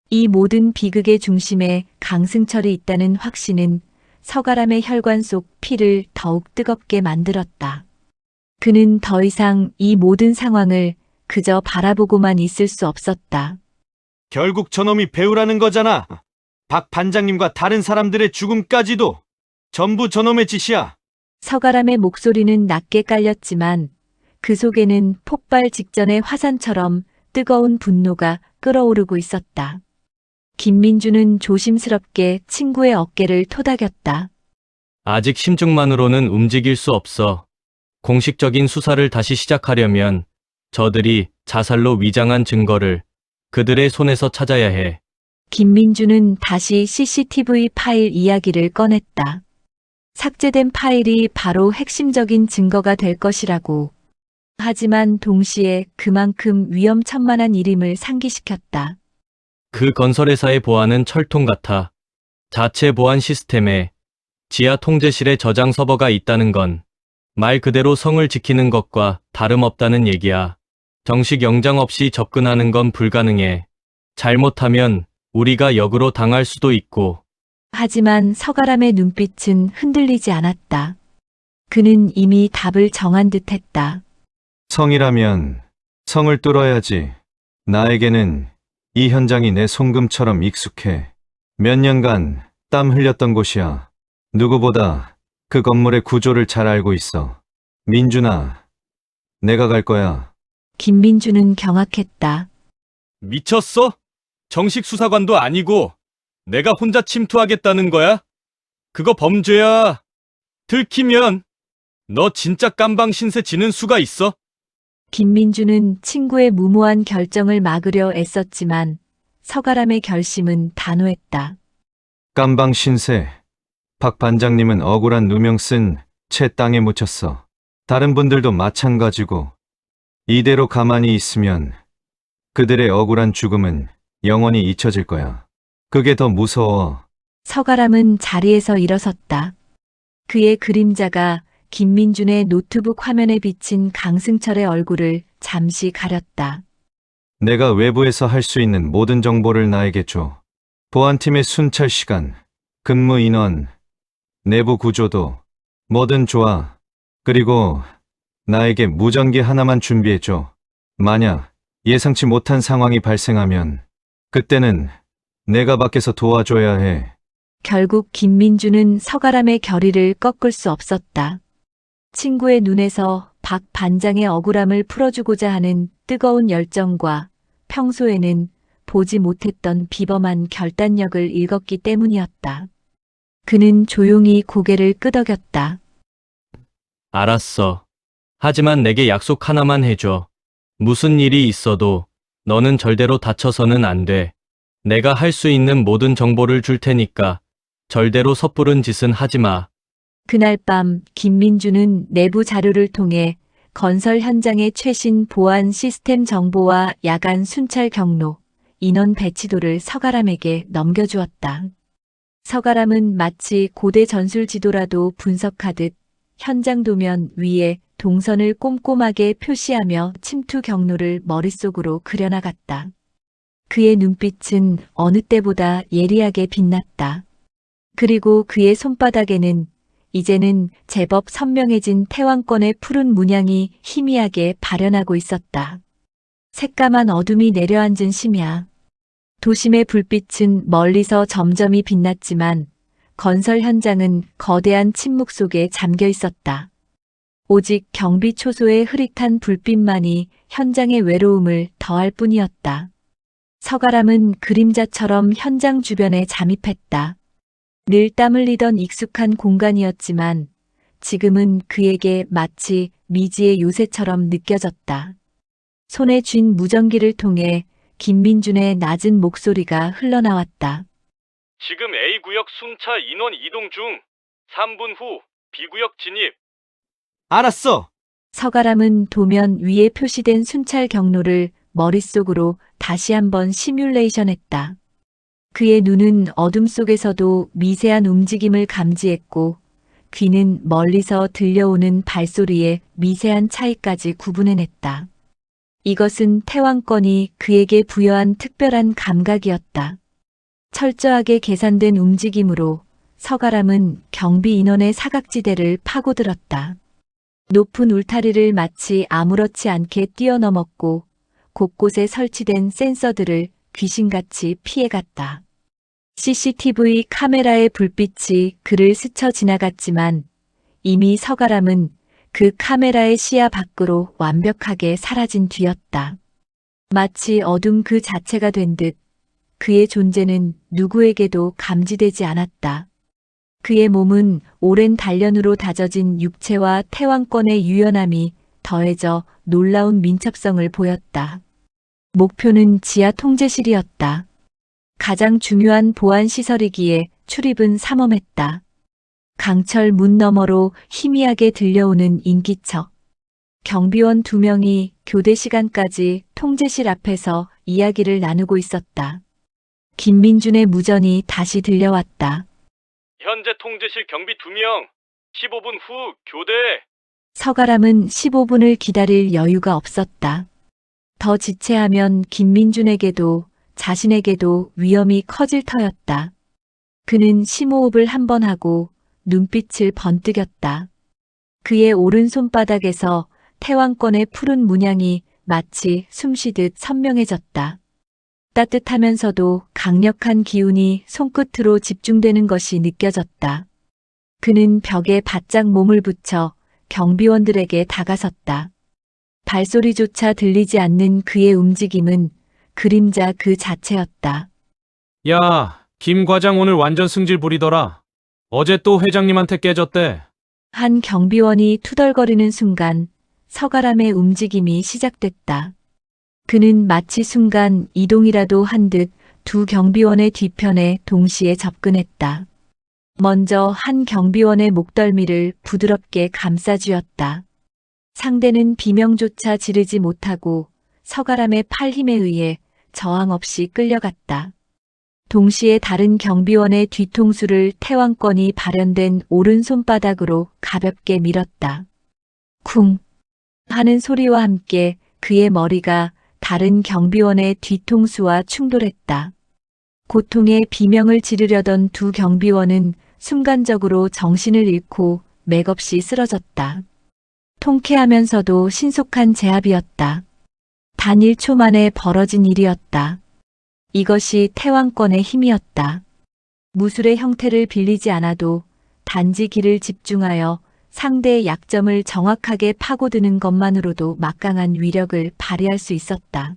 S1: 이 모든 비극의 중심에 강승철이 있다는 확신은 서가람의 혈관 속 피를 더욱 뜨겁게 만들었다. 그는 더 이상 이 모든 상황을 그저 바라보고만 있을 수 없었다.
S3: 결국 저놈이 배우라는 거잖아. 박 반장님과 다른 사람들의 죽음까지도 전부 저놈의 짓이야.
S1: 서가람의 목소리는 낮게 깔렸지만 그 속에는 폭발 직전의 화산처럼 뜨거운 분노가 끓어오르고 있었다. 김민주는 조심스럽게 친구의 어깨를 토닥였다.
S6: 아직 심증만으로는 움직일 수 없어. 공식적인 수사를 다시 시작하려면 저들이 자살로 위장한 증거를 그들의 손에서 찾아야 해.
S1: 김민주는 다시 CCTV 파일 이야기를 꺼냈다. 삭제된 파일이 바로 핵심적인 증거가 될 것이라고. 하지만 동시에 그만큼 위험천만한 일임을 상기시켰다.
S6: 그 건설회사의 보안은 철통 같아. 자체 보안 시스템에 지하 통제실에 저장 서버가 있다는 건 말 그대로 성을 지키는 것과 다름없다는 얘기야. 정식 영장 없이 접근하는 건 불가능해. 잘못하면 우리가 역으로 당할 수도 있고.
S1: 하지만 서가람의 눈빛은 흔들리지 않았다. 그는 이미 답을 정한 듯했다.
S3: 성이라면 성을 뚫어야지. 나에게는 이 현장이 내 손금처럼 익숙해. 몇 년간 땀 흘렸던 곳이야. 누구보다 그 건물의 구조를 잘 알고 있어. 민준아, 내가 갈 거야.
S1: 김민주는 경악했다.
S6: 미쳤어? 정식 수사관도 아니고 내가 혼자 침투하겠다는 거야? 그거 범죄야. 들키면 너 진짜 깜방 신세 지는 수가 있어?
S1: 김민주는 친구의 무모한 결정을 막으려 애썼지만 서가람의 결심은 단호했다.
S3: 깜방 신세. 박 반장님은 억울한 누명 쓴 채 땅에 묻혔어. 다른 분들도 마찬가지고. 이대로 가만히 있으면 그들의 억울한 죽음은 영원히 잊혀질 거야. 그게 더 무서워.
S1: 서가람은 자리에서 일어섰다. 그의 그림자가 김민준의 노트북 화면에 비친 강승철의 얼굴을 잠시 가렸다.
S3: 내가 외부에서 할 수 있는 모든 정보를 나에게 줘. 보안팀의 순찰 시간, 근무 인원, 내부 구조도 뭐든 좋아. 그리고 나에게 무전기 하나만 준비해줘. 만약 예상치 못한 상황이 발생하면 그때는 내가 밖에서 도와줘야 해.
S1: 결국 김민주는 서가람의 결의를 꺾을 수 없었다. 친구의 눈에서 박 반장의 억울함을 풀어주고자 하는 뜨거운 열정과 평소에는 보지 못했던 비범한 결단력을 읽었기 때문이었다. 그는 조용히 고개를 끄덕였다.
S6: 알았어. 하지만 내게 약속 하나만 해줘. 무슨 일이 있어도 너는 절대로 다쳐서는 안 돼. 내가 할 수 있는 모든 정보를 줄 테니까 절대로 섣부른 짓은 하지 마.
S1: 그날 밤 김민주는 내부 자료를 통해 건설 현장의 최신 보안 시스템 정보와 야간 순찰 경로, 인원 배치도를 서가람에게 넘겨주었다. 서가람은 마치 고대 전술 지도라도 분석하듯 현장 도면 위에 동선을 꼼꼼하게 표시하며 침투 경로를 머릿속으로 그려나갔다. 그의 눈빛은 어느 때보다 예리하게 빛났다. 그리고 그의 손바닥에는 이제는 제법 선명해진 태왕권의 푸른 문양이 희미하게 발현하고 있었다. 새까만 어둠이 내려앉은 심야. 도심의 불빛은 멀리서 점점이 빛났지만 건설 현장은 거대한 침묵 속에 잠겨 있었다. 오직 경비 초소의 흐릿한 불빛만이 현장의 외로움을 더할 뿐이었다. 서가람은 그림자처럼 현장 주변에 잠입했다. 늘 땀 흘리던 익숙한 공간이었지만 지금은 그에게 마치 미지의 요새처럼 느껴졌다. 손에 쥔 무전기를 통해 김민준의 낮은 목소리가 흘러나왔다.
S6: 지금 A구역 순찰 인원 이동 중. 3분 후 B구역 진입.
S3: 알았어!
S1: 서가람은 도면 위에 표시된 순찰 경로를 머릿속으로 다시 한번 시뮬레이션했다. 그의 눈은 어둠 속에서도 미세한 움직임을 감지했고 귀는 멀리서 들려오는 발소리의 미세한 차이까지 구분해냈다. 이것은 태왕권이 그에게 부여한 특별한 감각이었다. 철저하게 계산된 움직임으로 서가람은 경비 인원의 사각지대를 파고들었다. 높은 울타리를 마치 아무렇지 않게 뛰어넘었고 곳곳에 설치된 센서들을 귀신같이 피해갔다. CCTV 카메라의 불빛이 그를 스쳐 지나갔지만 이미 서가람은 그 카메라의 시야 밖으로 완벽하게 사라진 뒤였다. 마치 어둠 그 자체가 된 듯 그의 존재는 누구에게도 감지되지 않았다. 그의 몸은 오랜 단련으로 다져진 육체와 태왕권의 유연함이 더해져 놀라운 민첩성을 보였다. 목표는 지하 통제실이었다. 가장 중요한 보안 시설이기에 출입은 삼엄했다. 강철 문 너머로 희미하게 들려오는 인기척. 경비원 2명이 교대 시간까지 통제실 앞에서 이야기를 나누고 있었다. 김민준의 무전이 다시 들려왔다.
S6: 현재 통제실 경비 2명. 15분 후 교대.
S1: 서가람은 15분을 기다릴 여유가 없었다. 더 지체하면 김민준에게도 자신에게도 위험이 커질 터였다. 그는 심호흡을 한 번 하고 눈빛을 번뜩였다. 그의 오른손바닥에서 태왕권의 푸른 문양이 마치 숨쉬듯 선명해졌다. 따뜻하면서도 강력한 기운이 손끝으로 집중되는 것이 느껴졌다. 그는 벽에 바짝 몸을 붙여 경비원들에게 다가섰다. 발소리조차 들리지 않는 그의 움직임은 그림자 그 자체였다.
S7: 야, 김 과장 오늘 완전 승질 부리더라. 어제 또 회장님한테 깨졌대.
S1: 한 경비원이 투덜거리는 순간 서가람의 움직임이 시작됐다. 그는 마치 순간 이동이라도 한 듯 두 경비원의 뒤편에 동시에 접근했다. 먼저 한 경비원의 목덜미를 부드럽게 감싸쥐었다. 상대는 비명조차 지르지 못하고 서가람의 팔 힘에 의해 저항 없이 끌려갔다. 동시에 다른 경비원의 뒤통수를 태왕권이 발현된 오른손바닥으로 가볍게 밀었다. 쿵 하는 소리와 함께 그의 머리가 다른 경비원의 뒤통수와 충돌했다. 고통에 비명을 지르려던 두 경비원은 순간적으로 정신을 잃고 맥없이 쓰러졌다. 통쾌하면서도 신속한 제압이었다. 단 1초 만에 벌어진 일이었다. 이것이 태왕권의 힘이었다. 무술의 형태를 빌리지 않아도 단지 길을 집중하여 상대의 약점을 정확하게 파고드는 것만으로도 막강한 위력을 발휘할 수 있었다.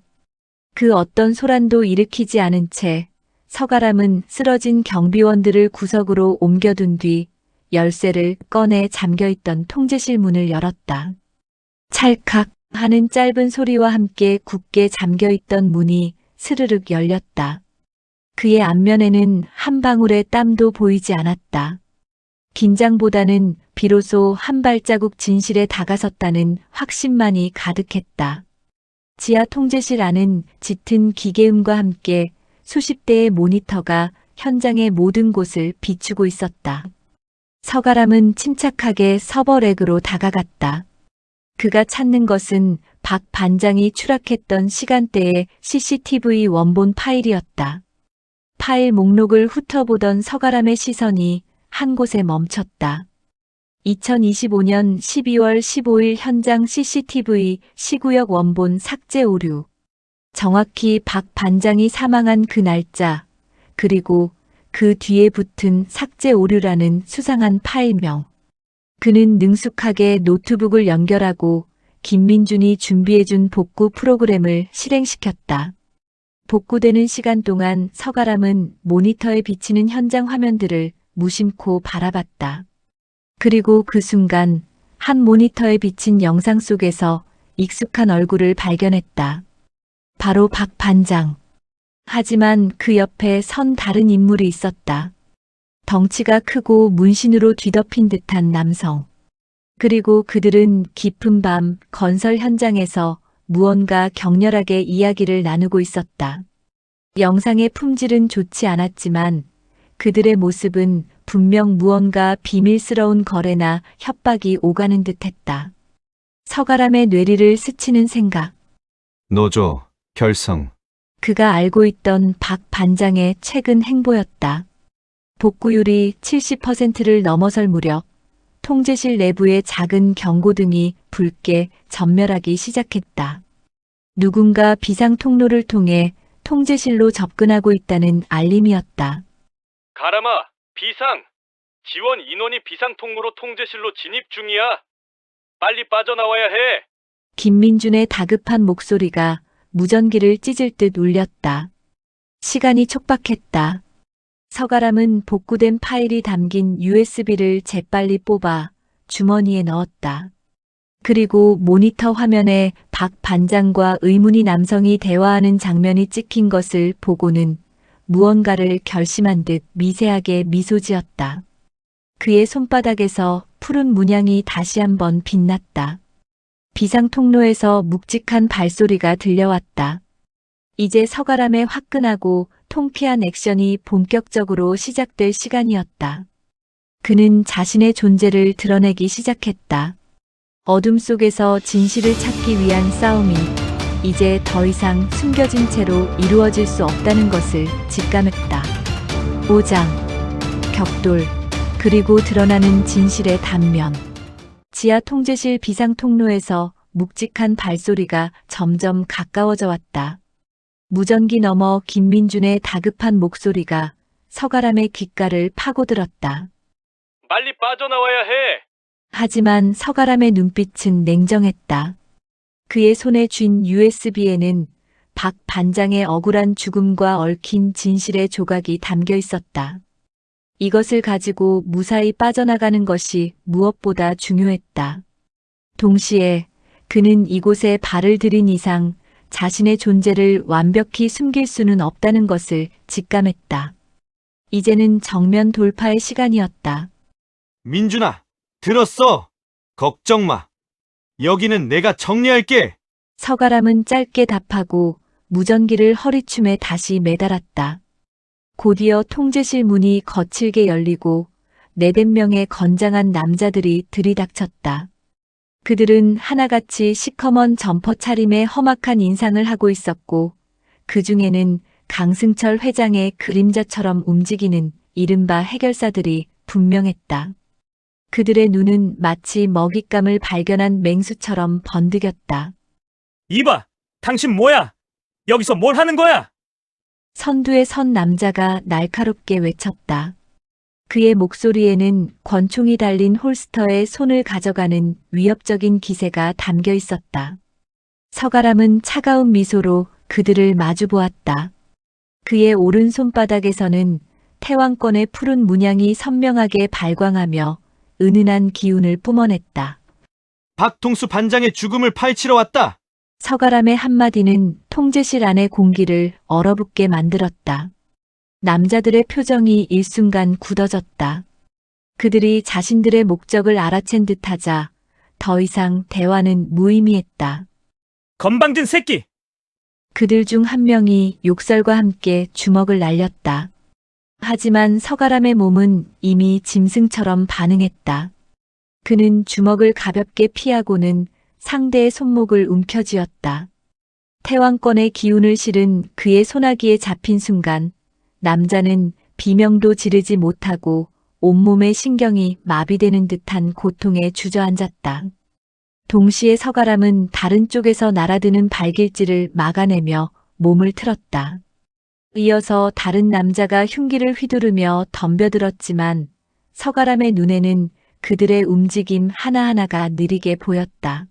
S1: 그 어떤 소란도 일으키지 않은 채 서가람은 쓰러진 경비원들을 구석으로 옮겨둔 뒤 열쇠를 꺼내 잠겨있던 통제실 문을 열었다. 찰칵 하는 짧은 소리와 함께 굳게 잠겨있던 문이 스르륵 열렸다. 그의 앞면에는 한 방울의 땀도 보이지 않았다. 긴장보다는 비로소 한 발자국 진실에 다가섰다는 확신만이 가득했다. 지하 통제실 안은 짙은 기계음과 함께 수십 대의 모니터가 현장의 모든 곳을 비추고 있었다. 서가람은 침착하게 서버렉으로 다가갔다. 그가 찾는 것은 박 반장이 추락했던 시간대의 CCTV 원본 파일이었다. 파일 목록을 훑어보던 서가람의 시선이 한 곳에 멈췄다. 2025년 12월 15일 현장 CCTV 시구역 원본 삭제 오류. 정확히 박 반장이 사망한 그 날짜, 그리고 그 뒤에 붙은 삭제 오류라는 수상한 파일명. 그는 능숙하게 노트북을 연결하고 김민준이 준비해준 복구 프로그램을 실행시켰다. 복구되는 시간 동안 서가람은 모니터에 비치는 현장 화면들을 무심코 바라봤다. 그리고 그 순간 한 모니터에 비친 영상 속에서 익숙한 얼굴을 발견했다. 바로 박 반장. 하지만 그 옆에 선 다른 인물이 있었다. 덩치가 크고 문신으로 뒤덮인 듯한 남성. 그리고 그들은 깊은 밤 건설 현장에서 무언가 격렬하게 이야기를 나누고 있었다. 영상의 품질은 좋지 않았지만 그들의 모습은 분명 무언가 비밀스러운 거래나 협박이 오가는 듯했다. 서가람의 뇌리를 스치는 생각.
S3: 노조, 결성.
S1: 그가 알고 있던 박 반장의 최근 행보였다. 복구율이 70%를 넘어설 무렵 통제실 내부의 작은 경고등이 붉게 전멸하기 시작했다. 누군가 비상 통로를 통해 통제실로 접근하고 있다는 알림이었다.
S6: 가람아, 비상! 지원 인원이 비상 통로로 통제실로 진입 중이야. 빨리 빠져나와야 해.
S1: 김민준의 다급한 목소리가 무전기를 찢을 듯 울렸다. 시간이 촉박했다. 서가람은 복구된 파일이 담긴 USB를 재빨리 뽑아 주머니에 넣었다. 그리고 모니터 화면에 박 반장과 의문의 남성이 대화하는 장면이 찍힌 것을 보고는 무언가를 결심한 듯 미세하게 미소 지었다. 그의 손바닥에서 푸른 문양이 다시 한번 빛났다. 비상 통로에서 묵직한 발소리가 들려왔다. 이제 서가람의 화끈하고 통쾌한 액션이 본격적으로 시작될 시간이었다. 그는 자신의 존재를 드러내기 시작했다. 어둠 속에서 진실을 찾기 위한 싸움이 이제 더 이상 숨겨진 채로 이루어질 수 없다는 것을 직감했다. 오장, 격돌, 그리고 드러나는 진실의 단면. 지하 통제실 비상 통로에서 묵직한 발소리가 점점 가까워져 왔다. 무전기 너머 김민준의 다급한 목소리가 서가람의 귓가를 파고들었다.
S6: 빨리 빠져나와야 해.
S1: 하지만 서가람의 눈빛은 냉정했다. 그의 손에 쥔 USB에는 박 반장의 억울한 죽음과 얽힌 진실의 조각이 담겨 있었다. 이것을 가지고 무사히 빠져나가는 것이 무엇보다 중요했다. 동시에 그는 이곳에 발을 들인 이상 자신의 존재를 완벽히 숨길 수는 없다는 것을 직감했다. 이제는 정면 돌파의 시간이었다.
S3: 민준아, 들었어? 걱정 마. 여기는 내가 정리할게.
S1: 서가람은 짧게 답하고 무전기를 허리춤에 다시 매달았다. 곧이어 통제실 문이 거칠게 열리고 4~5명의 건장한 남자들이 들이닥쳤다. 그들은 하나같이 시커먼 점퍼 차림에 험악한 인상을 하고 있었고 그 중에는 강승철 회장의 그림자처럼 움직이는 이른바 해결사들이 분명했다. 그들의 눈은 마치 먹잇감을 발견한 맹수처럼 번득였다.
S8: 이봐, 당신 뭐야? 여기서 뭘 하는 거야?
S1: 선두에 선 남자가 날카롭게 외쳤다. 그의 목소리에는 권총이 달린 홀스터에 손을 가져가는 위협적인 기세가 담겨 있었다. 서가람은 차가운 미소로 그들을 마주 보았다. 그의 오른 손바닥에서는 태왕권의 푸른 문양이 선명하게 발광하며 은은한 기운을 뿜어냈다.
S3: 박동수 반장의 죽음을 파헤치러 왔다.
S1: 서가람의 한마디는 통제실 안의 공기를 얼어붙게 만들었다. 남자들의 표정이 일순간 굳어졌다. 그들이 자신들의 목적을 알아챈 듯하자 더 이상 대화는 무의미했다.
S8: 건방진 새끼!
S1: 그들 중 한 명이 욕설과 함께 주먹을 날렸다. 하지만 서가람의 몸은 이미 짐승처럼 반응했다. 그는 주먹을 가볍게 피하고는 상대의 손목을 움켜쥐었다. 태왕권의 기운을 실은 그의 소나기에 잡힌 순간 남자는 비명도 지르지 못하고 온몸의 신경이 마비되는 듯한 고통에 주저앉았다. 동시에 서가람은 다른 쪽에서 날아드는 발길질을 막아내며 몸을 틀었다. 이어서 다른 남자가 흉기를 휘두르며 덤벼들었지만 서가람의 눈에는 그들의 움직임 하나하나가 느리게 보였다.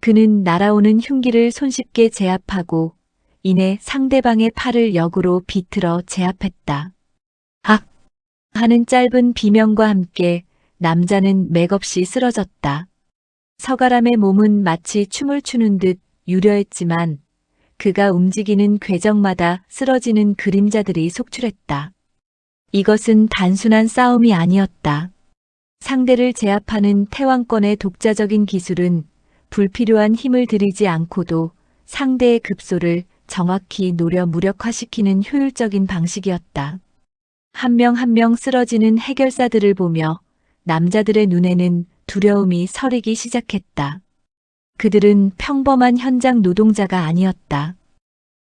S1: 그는 날아오는 흉기를 손쉽게 제압하고 이내 상대방의 팔을 역으로 비틀어 제압했다. 악! 하는 짧은 비명과 함께 남자는 맥없이 쓰러졌다. 서가람의 몸은 마치 춤을 추는 듯 유려했지만 그가 움직이는 궤적마다 쓰러지는 그림자들이 속출했다. 이것은 단순한 싸움이 아니었다. 상대를 제압하는 태왕권의 독자적인 기술은 불필요한 힘을 들이지 않고도 상대의 급소를 정확히 노려 무력화시키는 효율적인 방식이었다. 한 명 한 명 쓰러지는 해결사들을 보며 남자들의 눈에는 두려움이 서리기 시작했다. 그들은 평범한 현장 노동자가 아니었다.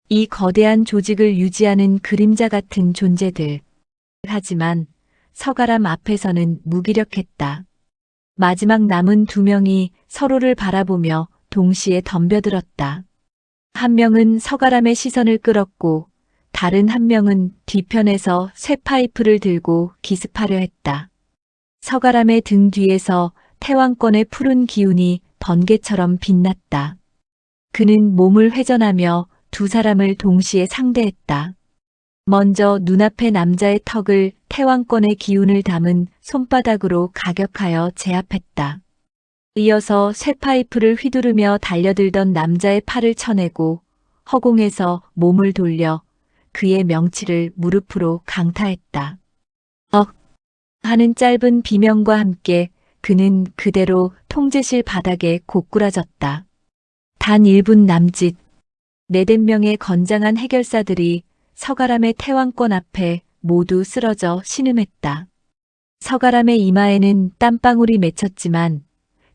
S1: 이 거대한 조직을 유지하는 그림자 같은 존재들. 하지만 서가람 앞에서는 무기력했다. 마지막 남은 두 명이 서로를 바라보며 동시에 덤벼들었다. 한 명은 서가람의 시선을 끌었고 다른 한 명은 뒤편에서 쇠파이프를 들고 기습하려 했다. 서가람의 등 뒤에서 태왕권의 푸른 기운이 번개처럼 빛났다. 그는 몸을 회전하며 두 사람을 동시에 상대했다. 먼저 눈앞의 남자의 턱을 태왕권의 기운을 담은 손바닥으로 가격하여 제압했다. 이어서 쇠파이프를 휘두르며 달려들던 남자의 팔을 쳐내고 허공에서 몸을 돌려 그의 명치를 무릎으로 강타했다. 억! 하는 짧은 비명과 함께 그는 그대로 통제실 바닥에 고꾸라졌다. 단 1분 남짓, 4~5명의 건장한 해결사들이 서가람의 태왕권 앞에 모두 쓰러져 신음했다. 서가람의 이마에는 땀방울이 맺혔지만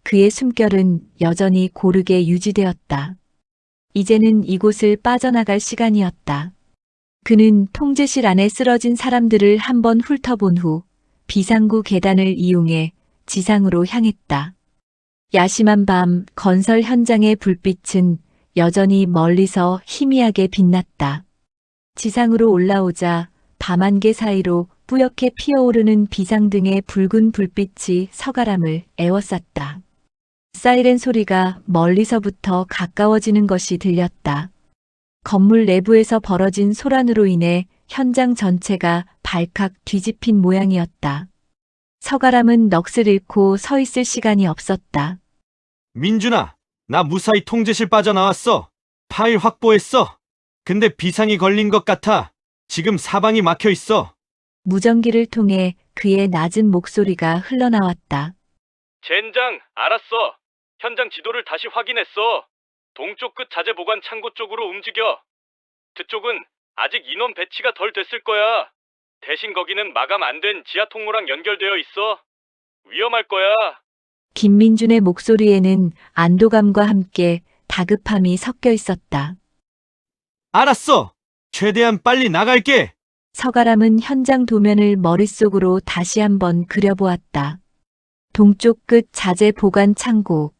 S1: 그의 숨결은 여전히 고르게 유지되었다. 이제는 이곳을 빠져나갈 시간이었다. 그는 통제실 안에 쓰러진 사람들을 한번 훑어본 후 비상구 계단을 이용해 지상으로 향했다. 야심한 밤 건설 현장의 불빛은 여전히 멀리서 희미하게 빛났다. 지상으로 올라오자 밤안개 사이로 뿌옇게 피어오르는 비상등의 붉은 불빛이 서가람을 에워쌌다. 사이렌 소리가 멀리서부터 가까워지는 것이 들렸다. 건물 내부에서 벌어진 소란으로 인해 현장 전체가 발칵 뒤집힌 모양이었다. 서가람은 넋을 잃고 서 있을 시간이 없었다.
S3: 민준아, 나 무사히 통제실 빠져나왔어. 파일 확보했어. 근데 비상이 걸린 것 같아. 지금 사방이 막혀 있어.
S1: 무전기를 통해 그의 낮은 목소리가 흘러나왔다.
S6: 젠장, 알았어. 현장 지도를 다시 확인했어. 동쪽 끝 자재 보관 창고 쪽으로 움직여. 그쪽은 아직 인원 배치가 덜 됐을 거야. 대신 거기는 마감 안 된 지하 통로랑 연결되어 있어. 위험할 거야.
S1: 김민준의 목소리에는 안도감과 함께 다급함이 섞여 있었다.
S3: 알았어. 최대한 빨리 나갈게.
S1: 서가람은 현장 도면을 머릿속으로 다시 한번 그려보았다. 동쪽 끝 자재 보관 창고.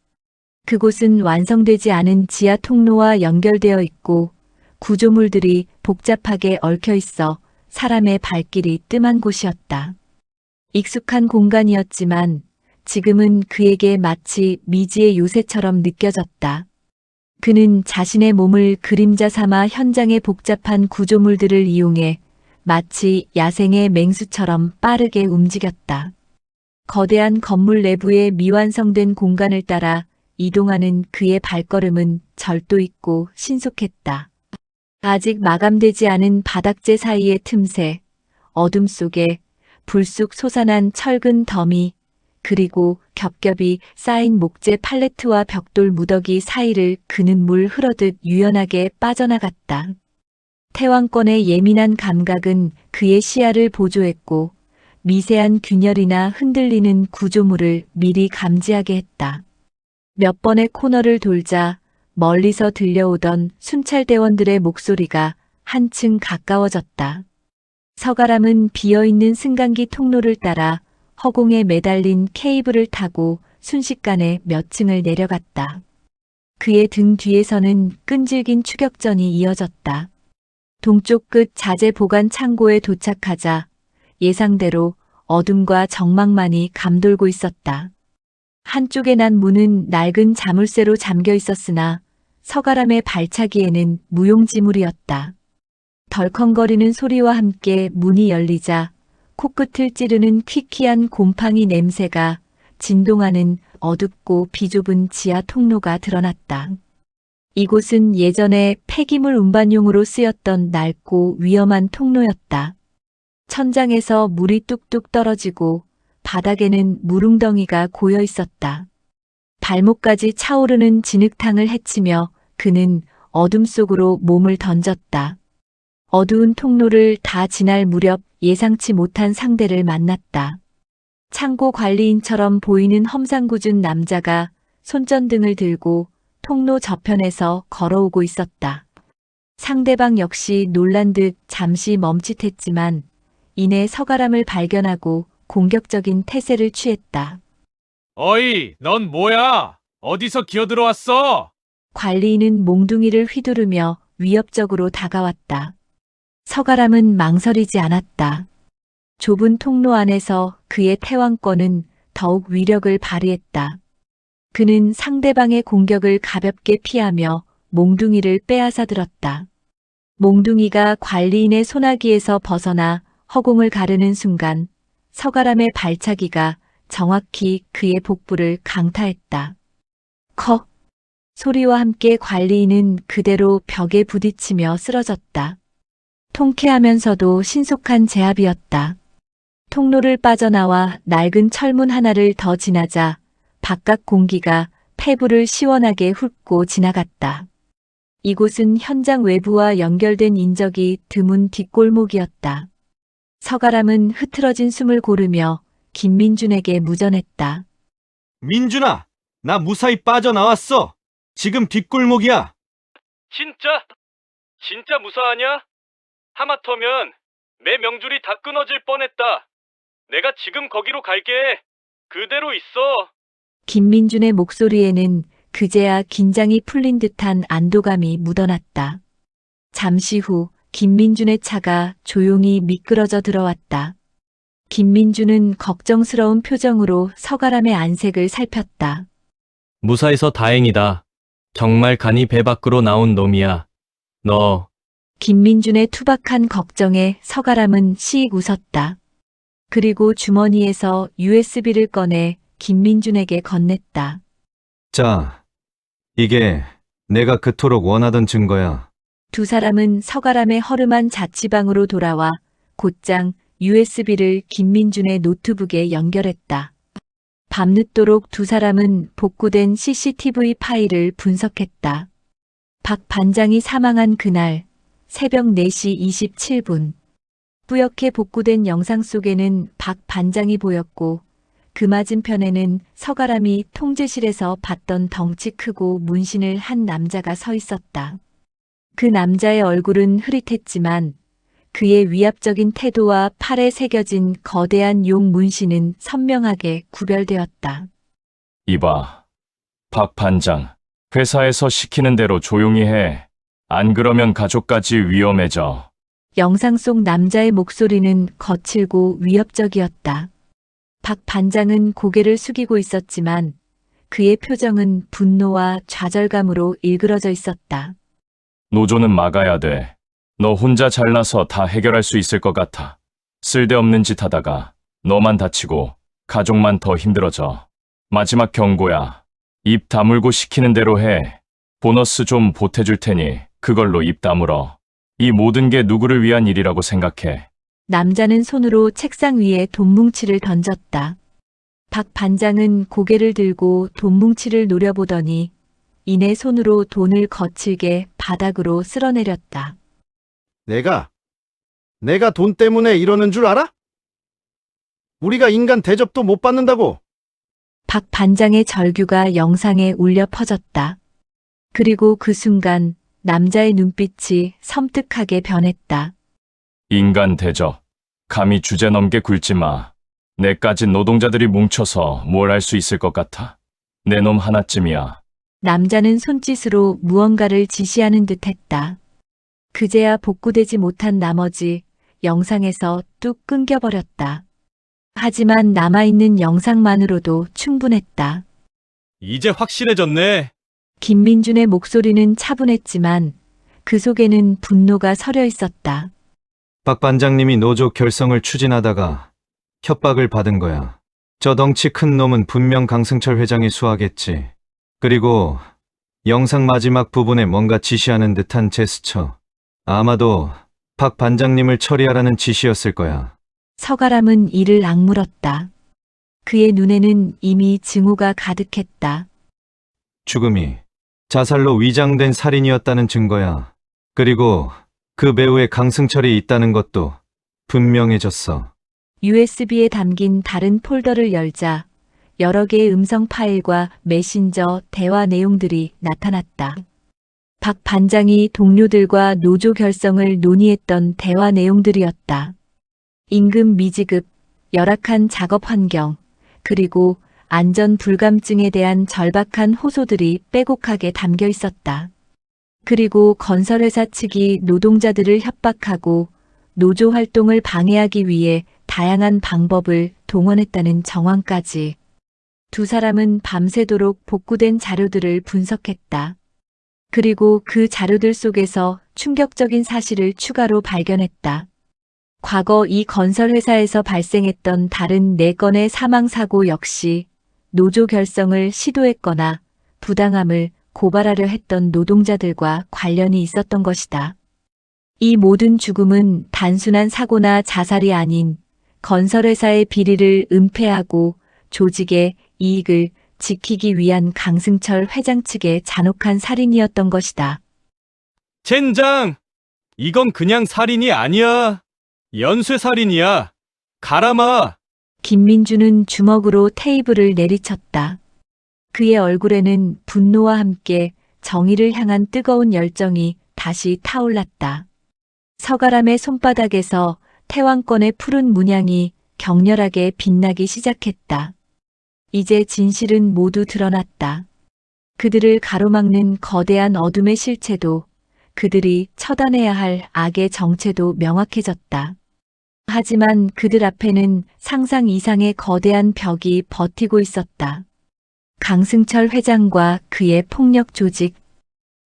S1: 그곳은 완성되지 않은 지하 통로와 연결되어 있고 구조물들이 복잡하게 얽혀 있어 사람의 발길이 뜸한 곳이었다. 익숙한 공간이었지만 지금은 그에게 마치 미지의 요새처럼 느껴졌다. 그는 자신의 몸을 그림자 삼아 현장의 복잡한 구조물들을 이용해 마치 야생의 맹수처럼 빠르게 움직였다. 거대한 건물 내부의 미완성된 공간을 따라 이동하는 그의 발걸음은 절도 있고 신속했다. 아직 마감되지 않은 바닥재 사이의 틈새, 어둠 속에 불쑥 솟아난 철근 더미, 그리고 겹겹이 쌓인 목재 팔레트와 벽돌 무더기 사이를 그는 물 흐르듯 유연하게 빠져나갔다. 태왕권의 예민한 감각은 그의 시야를 보조했고 미세한 균열이나 흔들리는 구조물을 미리 감지하게 했다. 몇 번의 코너를 돌자 멀리서 들려오던 순찰대원들의 목소리가 한층 가까워졌다. 서가람은 비어있는 승강기 통로를 따라 허공에 매달린 케이블을 타고 순식간에 몇 층을 내려갔다. 그의 등 뒤에서는 끈질긴 추격전이 이어졌다. 동쪽 끝 자재 보관 창고에 도착하자 예상대로 어둠과 적막만이 감돌고 있었다. 한쪽에 난 문은 낡은 자물쇠로 잠겨 있었으나 서가람의 발차기에는 무용지물이었다. 덜컹거리는 소리와 함께 문이 열리자 코끝을 찌르는 퀴퀴한 곰팡이 냄새가 진동하는 어둡고 비좁은 지하 통로가 드러났다. 이곳은 예전에 폐기물 운반용으로 쓰였던 낡고 위험한 통로였다. 천장에서 물이 뚝뚝 떨어지고 바닥에는 물웅덩이가 고여 있었다. 발목까지 차오르는 진흙탕을 헤치며 그는 어둠 속으로 몸을 던졌다. 어두운 통로를 다 지날 무렵 예상치 못한 상대를 만났다. 창고 관리인처럼 보이는 험상궂은 남자가 손전등을 들고 통로 저편에서 걸어오고 있었다. 상대방 역시 놀란 듯 잠시 멈칫했지만 이내 서가람을 발견하고 공격적인 태세를 취했다.
S7: 어이, 넌 뭐야? 어디서 기어들어왔어?
S1: 관리인은 몽둥이를 휘두르며 위협적으로 다가왔다. 서가람은 망설이지 않았다. 좁은 통로 안에서 그의 태왕권은 더욱 위력을 발휘했다. 그는 상대방의 공격을 가볍게 피하며 몽둥이를 빼앗아 들었다. 몽둥이가 관리인의 소나기에서 벗어나 허공을 가르는 순간 서가람의 발차기가 정확히 그의 복부를 강타했다. 컥! 소리와 함께 관리인은 그대로 벽에 부딪히며 쓰러졌다. 통쾌하면서도 신속한 제압이었다. 통로를 빠져나와 낡은 철문 하나를 더 지나자 바깥 공기가 폐부를 시원하게 훑고 지나갔다. 이곳은 현장 외부와 연결된 인적이 드문 뒷골목이었다. 서가람은 흐트러진 숨을 고르며 김민준에게 무전했다.
S3: 민준아, 나 무사히 빠져나왔어. 지금 뒷골목이야.
S6: 진짜 무사하냐? 하마터면 내 명줄이 다 끊어질 뻔했다. 내가 지금 거기로 갈게. 그대로 있어.
S1: 김민준의 목소리에는 그제야 긴장이 풀린 듯한 안도감이 묻어났다. 잠시 후 김민준의 차가 조용히 미끄러져 들어왔다. 김민준은 걱정스러운 표정으로 서가람의 안색을 살폈다.
S8: 무사해서 다행이다. 정말 간이 배 밖으로 나온 놈이야. 너
S1: 김민준의 투박한 걱정에 서가람은 씩 웃었다. 그리고 주머니에서 USB를 꺼내 김민준에게 건넸다.
S3: 자, 이게 내가 그토록 원하던 증거야.
S1: 두 사람은 서가람의 허름한 자취방으로 돌아와 곧장 USB를 김민준의 노트북에 연결했다. 밤늦도록 두 사람은 복구된 CCTV 파일을 분석했다. 박 반장이 사망한 그날 새벽 4시 27분. 뿌옇게 복구된 영상 속에는 박 반장이 보였고 그 맞은편에는 서가람이 통제실에서 봤던 덩치 크고 문신을 한 남자가 서 있었다. 그 남자의 얼굴은 흐릿했지만 그의 위압적인 태도와 팔에 새겨진 거대한 용 문신은 선명하게 구별되었다.
S9: 이봐, 박 반장. 회사에서 시키는 대로 조용히 해. 안 그러면 가족까지 위험해져.
S1: 영상 속 남자의 목소리는 거칠고 위협적이었다. 박 반장은 고개를 숙이고 있었지만 그의 표정은 분노와 좌절감으로 일그러져 있었다.
S9: 노조는 막아야 돼. 너 혼자 잘나서 다 해결할 수 있을 것 같아. 쓸데없는 짓 하다가 너만 다치고 가족만 더 힘들어져. 마지막 경고야. 입 다물고 시키는 대로 해. 보너스 좀 보태줄 테니 그걸로 입 다물어. 이 모든 게 누구를 위한 일이라고 생각해.
S1: 남자는 손으로 책상 위에 돈뭉치를 던졌다. 박 반장은 고개를 들고 돈뭉치를 노려보더니 이내 손으로 돈을 거칠게 바닥으로 쓸어내렸다.
S2: 내가 돈 때문에 이러는 줄 알아? 우리가 인간 대접도 못 받는다고.
S1: 박 반장의 절규가 영상에 울려 퍼졌다. 그리고 그 순간 남자의 눈빛이 섬뜩하게 변했다.
S9: 인간 대접. 감히 주제 넘게 굴지 마. 내까진 노동자들이 뭉쳐서 뭘 할 수 있을 것 같아. 내 놈 하나쯤이야.
S1: 남자는 손짓으로 무언가를 지시하는 듯 했다. 그제야 복구되지 못한 나머지 영상에서 뚝 끊겨버렸다. 하지만 남아있는 영상만으로도 충분했다.
S7: 이제 확실해졌네.
S1: 김민준의 목소리는 차분했지만 그 속에는 분노가 서려 있었다.
S3: 박 반장님이 노조 결성을 추진하다가 협박을 받은 거야. 저 덩치 큰 놈은 분명 강승철 회장이 수하겠지. 그리고 영상 마지막 부분에 뭔가 지시하는 듯한 제스처. 아마도 박 반장님을 처리하라는 지시였을 거야.
S1: 서가람은 이를 악물었다. 그의 눈에는 이미 증오가 가득했다.
S3: 죽음이 자살로 위장된 살인이었다는 증거야. 그리고 그 배우에 강승철이 있다는 것도 분명해졌어.
S1: USB에 담긴 다른 폴더를 열자 여러 개의 음성 파일과 메신저 대화 내용들이 나타났다. 박 반장이 동료들과 노조 결성을 논의했던 대화 내용들이었다. 임금 미지급, 열악한 작업 환경, 그리고 안전 불감증에 대한 절박한 호소들이 빼곡하게 담겨 있었다. 그리고 건설회사 측이 노동자들을 협박하고 노조 활동을 방해하기 위해 다양한 방법을 동원했다는 정황까지. 두 사람은 밤새도록 복구된 자료들을 분석했다. 그리고 그 자료들 속에서 충격적인 사실을 추가로 발견했다. 과거 이 건설회사에서 발생했던 다른 4건의 사망사고 역시 노조 결성을 시도했거나 부당함을 고발하려 했던 노동자들과 관련이 있었던 것이다. 이 모든 죽음은 단순한 사고나 자살이 아닌 건설회사의 비리를 은폐하고 조직의 이익을 지키기 위한 강승철 회장 측의 잔혹한 살인이었던 것이다.
S7: 젠장! 이건 그냥 살인이 아니야. 연쇄살인이야. 가라마!
S1: 김민주는 주먹으로 테이블을 내리쳤다. 그의 얼굴에는 분노와 함께 정의를 향한 뜨거운 열정이 다시 타올랐다. 서가람의 손바닥에서 태왕권의 푸른 문양이 격렬하게 빛나기 시작했다. 이제 진실은 모두 드러났다. 그들을 가로막는 거대한 어둠의 실체도, 그들이 처단해야 할 악의 정체도 명확해졌다. 하지만 그들 앞에는 상상 이상의 거대한 벽이 버티고 있었다. 강승철 회장과 그의 폭력 조직,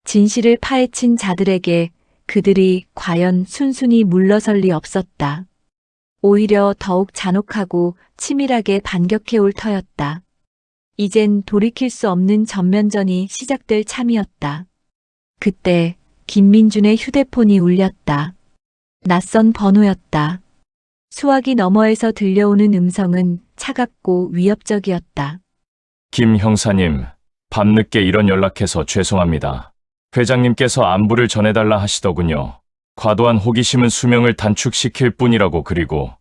S1: 진실을 파헤친 자들에게 그들이 과연 순순히 물러설 리 없었다. 오히려 더욱 잔혹하고 치밀하게 반격해올 터였다. 이젠 돌이킬 수 없는 전면전이 시작될 참이었다. 그때 김민준의 휴대폰이 울렸다. 낯선 번호였다. 수화기 너머에서 들려오는 음성은 차갑고 위협적이었다.
S9: 김 형사님, 밤늦게 이런 연락해서 죄송합니다. 회장님께서 안부를 전해달라 하시더군요. 과도한 호기심은 수명을 단축시킬 뿐이라고. 그리고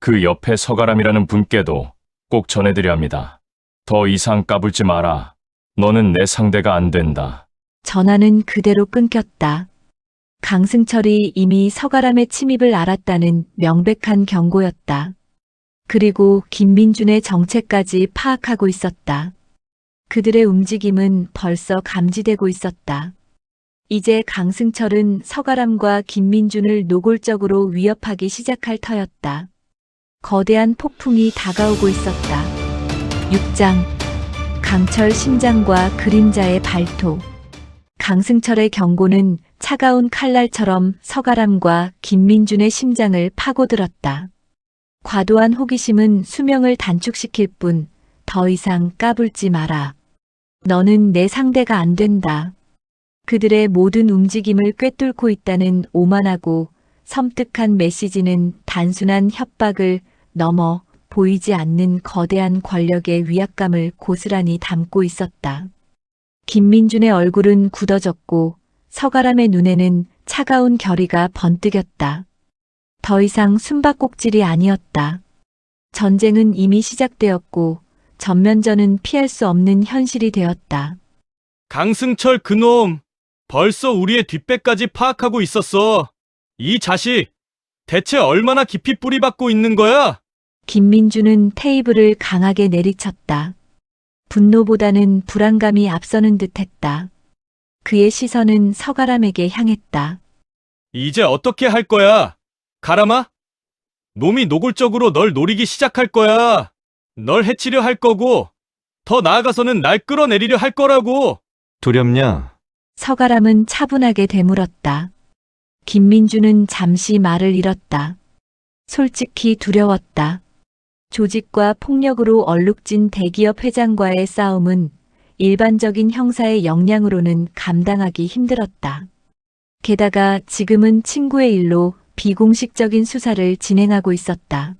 S9: 그 옆에 서가람이라는 분께도 꼭 전해드려야 합니다. 더 이상 까불지 마라. 너는 내 상대가 안 된다.
S1: 전화는 그대로 끊겼다. 강승철이 이미 서가람의 침입을 알았다는 명백한 경고였다. 그리고 김민준의 정체까지 파악하고 있었다. 그들의 움직임은 벌써 감지되고 있었다. 이제 강승철은 서가람과 김민준을 노골적으로 위협하기 시작할 터였다. 거대한 폭풍이 다가오고 있었다. 6장 강철 심장과 그림자의 발톱. 강승철의 경고는 차가운 칼날처럼 서가람과 김민준의 심장을 파고들었다. 과도한 호기심은 수명을 단축시킬 뿐 더 이상 까불지 마라. 너는 내 상대가 안 된다. 그들의 모든 움직임을 꿰뚫고 있다는 오만하고 섬뜩한 메시지는 단순한 협박을 넘어 보이지 않는 거대한 권력의 위압감을 고스란히 담고 있었다. 김민준의 얼굴은 굳어졌고 서가람의 눈에는 차가운 결의가 번뜩였다. 더 이상 숨바꼭질이 아니었다. 전쟁은 이미 시작되었고 전면전은 피할 수 없는 현실이 되었다.
S7: 강승철 그놈, 벌써 우리의 뒷배까지 파악하고 있었어. 이 자식, 대체 얼마나 깊이 뿌리박고 있는 거야?
S1: 김민준은 테이블을 강하게 내리쳤다. 분노보다는 불안감이 앞서는 듯했다. 그의 시선은 서가람에게 향했다.
S7: 이제 어떻게 할 거야? 가람아? 놈이 노골적으로 널 노리기 시작할 거야. 널 해치려 할 거고, 더 나아가서는 날 끌어내리려 할 거라고.
S3: 두렵냐?
S1: 서가람은 차분하게 되물었다. 김민준은 잠시 말을 잃었다. 솔직히 두려웠다. 조직과 폭력으로 얼룩진 대기업 회장과의 싸움은 일반적인 형사의 역량으로는 감당하기 힘들었다. 게다가 지금은 친구의 일로 비공식적인 수사를 진행하고 있었다.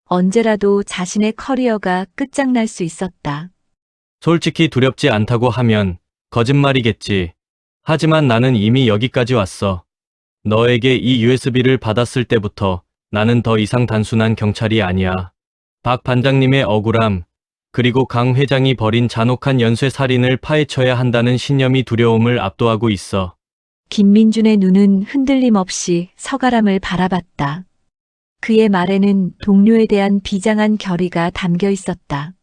S1: 언제라도 자신의 커리어가 끝장날 수 있었다.
S8: 솔직히 두렵지 않다고 하면 거짓말이겠지. 하지만 나는 이미 여기까지 왔어. 너에게 이 USB를 받았을 때부터 나는 더 이상 단순한 경찰이 아니야. 박 반장님의 억울함, 그리고 강 회장이 벌인 잔혹한 연쇄 살인을 파헤쳐야 한다는 신념이 두려움을 압도하고 있어.
S1: 김민준의 눈은 흔들림 없이 서가람을 바라봤다. 그의 말에는 동료에 대한 비장한 결의가 담겨 있었다.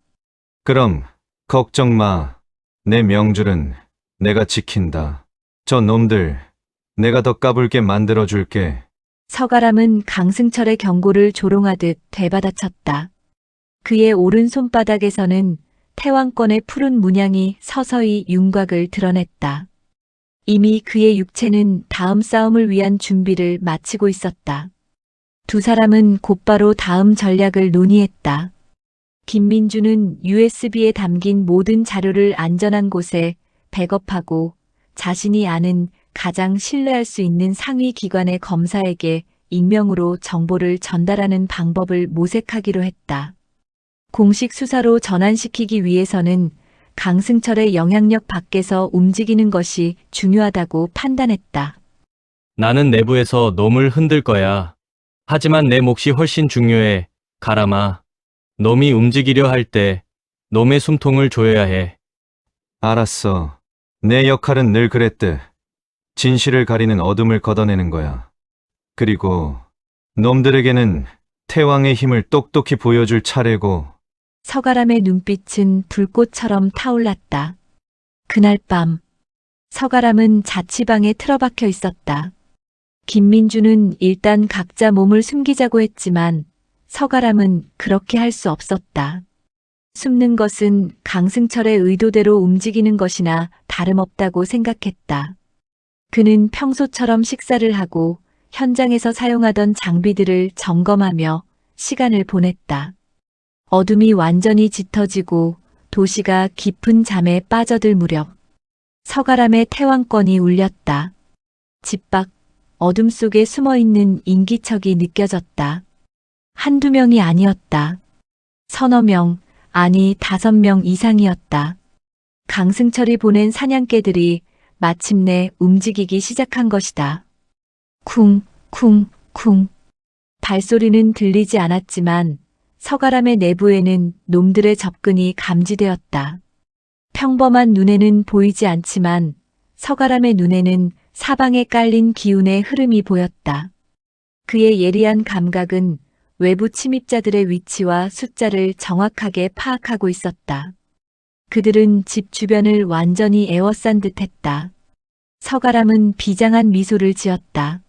S3: 그럼 걱정 마. 내 명줄은 내가 지킨다. 저 놈들 내가 더 까불게 만들어줄게.
S1: 서가람은 강승철의 경고를 조롱하듯 되받아쳤다. 그의 오른 손바닥에서는 태왕권의 푸른 문양이 서서히 윤곽을 드러냈다. 이미 그의 육체는 다음 싸움을 위한 준비를 마치고 있었다. 두 사람은 곧바로 다음 전략을 논의했다. 김민준은 USB에 담긴 모든 자료를 안전한 곳에 백업하고 자신이 아는 가장 신뢰할 수 있는 상위 기관의 검사에게 익명으로 정보를 전달하는 방법을 모색하기로 했다. 공식 수사로 전환시키기 위해서는 강승철의 영향력 밖에서 움직이는 것이 중요하다고 판단했다.
S8: 나는 내부에서 놈을 흔들 거야. 하지만 내 몫이 훨씬 중요해. 가람아. 놈이 움직이려 할 때 놈의 숨통을 조여야 해.
S3: 알았어. 내 역할은 늘 그랬듯. 진실을 가리는 어둠을 걷어내는 거야. 그리고 놈들에게는 태왕의 힘을 똑똑히 보여줄 차례고.
S1: 서가람의 눈빛은 불꽃처럼 타올랐다. 그날 밤, 서가람은 자취방에 틀어박혀 있었다. 김민준은 일단 각자 몸을 숨기자고 했지만 서가람은 그렇게 할 수 없었다. 숨는 것은 강승철의 의도대로 움직이는 것이나 다름없다고 생각했다. 그는 평소처럼 식사를 하고 현장에서 사용하던 장비들을 점검하며 시간을 보냈다. 어둠이 완전히 짙어지고 도시가 깊은 잠에 빠져들 무렵 서가람의 태왕권이 울렸다. 집 밖 어둠 속에 숨어있는 인기척이 느껴졌다. 한두 명이 아니었다. 서너 명, 아니 5명 이상이었다. 강승철이 보낸 사냥개들이 마침내 움직이기 시작한 것이다. 쿵, 쿵, 쿵. 발소리는 들리지 않았지만 서가람의 내부에는 놈들의 접근이 감지되었다. 평범한 눈에는 보이지 않지만 서가람의 눈에는 사방에 깔린 기운의 흐름이 보였다. 그의 예리한 감각은 외부 침입자들의 위치와 숫자를 정확하게 파악하고 있었다. 그들은 집 주변을 완전히 에워싼 듯했다. 서가람은 비장한 미소를 지었다.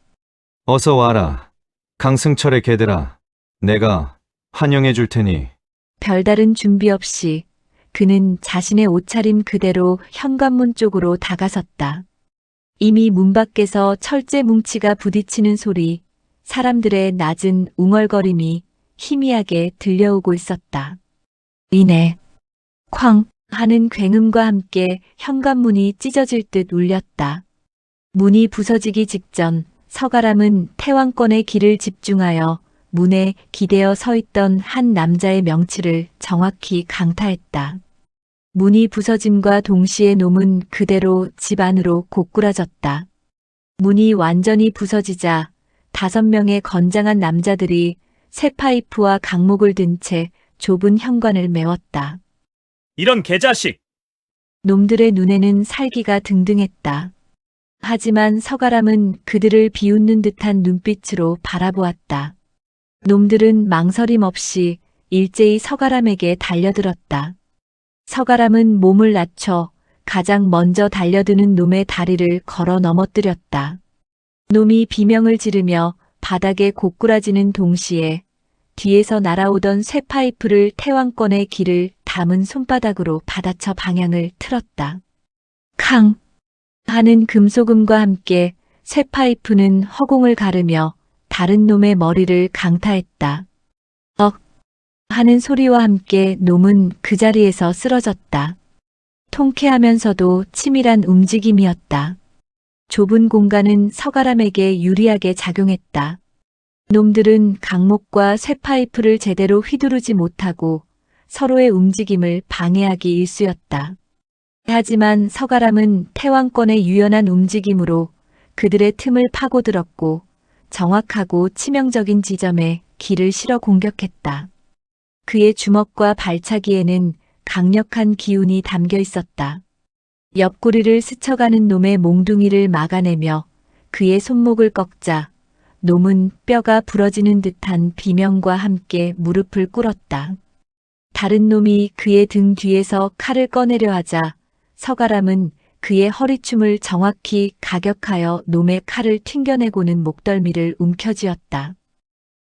S3: 어서 와라. 강승철의 개들아. 내가 환영해 줄 테니.
S1: 별다른 준비 없이 그는 자신의 옷차림 그대로 현관문 쪽으로 다가섰다. 이미 문 밖에서 철제 뭉치가 부딪히는 소리, 사람들의 낮은 웅얼거림이 희미하게 들려오고 있었다. 이내 쾅 하는 굉음과 함께 현관문이 찢어질 듯 울렸다. 문이 부서지기 직전 서가람은 태왕권의 길을 집중하여 문에 기대어 서 있던 한 남자의 명치를 정확히 강타했다. 문이 부서짐과 동시에 놈은 그대로 집 안으로 고꾸라졌다. 문이 완전히 부서지자 5명의 건장한 남자들이 새 파이프와 강목을 든 채 좁은 현관을 메웠다.
S7: 이런 개자식!
S1: 놈들의 눈에는 살기가 등등했다. 하지만 서가람은 그들을 비웃는 듯한 눈빛으로 바라보았다. 놈들은 망설임 없이 일제히 서가람에게 달려들었다. 서가람은 몸을 낮춰 가장 먼저 달려드는 놈의 다리를 걸어 넘어뜨렸다. 놈이 비명을 지르며 바닥에 고꾸라지는 동시에 뒤에서 날아오던 쇠파이프를 태왕권의 길을 담은 손바닥으로 받아쳐 방향을 틀었다. 캉! 하는 금속음과 함께 쇠파이프는 허공을 가르며 다른 놈의 머리를 강타했다. 억! 하는 소리와 함께 놈은 그 자리에서 쓰러졌다. 통쾌하면서도 치밀한 움직임이었다. 좁은 공간은 서가람에게 유리하게 작용했다. 놈들은 강목과 쇠파이프를 제대로 휘두르지 못하고 서로의 움직임을 방해하기 일쑤였다. 하지만 서가람은 태왕권의 유연한 움직임으로 그들의 틈을 파고들었고 정확하고 치명적인 지점에 길을 실어 공격했다. 그의 주먹과 발차기에는 강력한 기운이 담겨 있었다. 옆구리를 스쳐가는 놈의 몽둥이를 막아내며 그의 손목을 꺾자 놈은 뼈가 부러지는 듯한 비명과 함께 무릎을 꿇었다. 다른 놈이 그의 등 뒤에서 칼을 꺼내려 하자 서가람은 그의 허리춤을 정확히 가격하여 놈의 칼을 튕겨내고는 목덜미를 움켜쥐었다.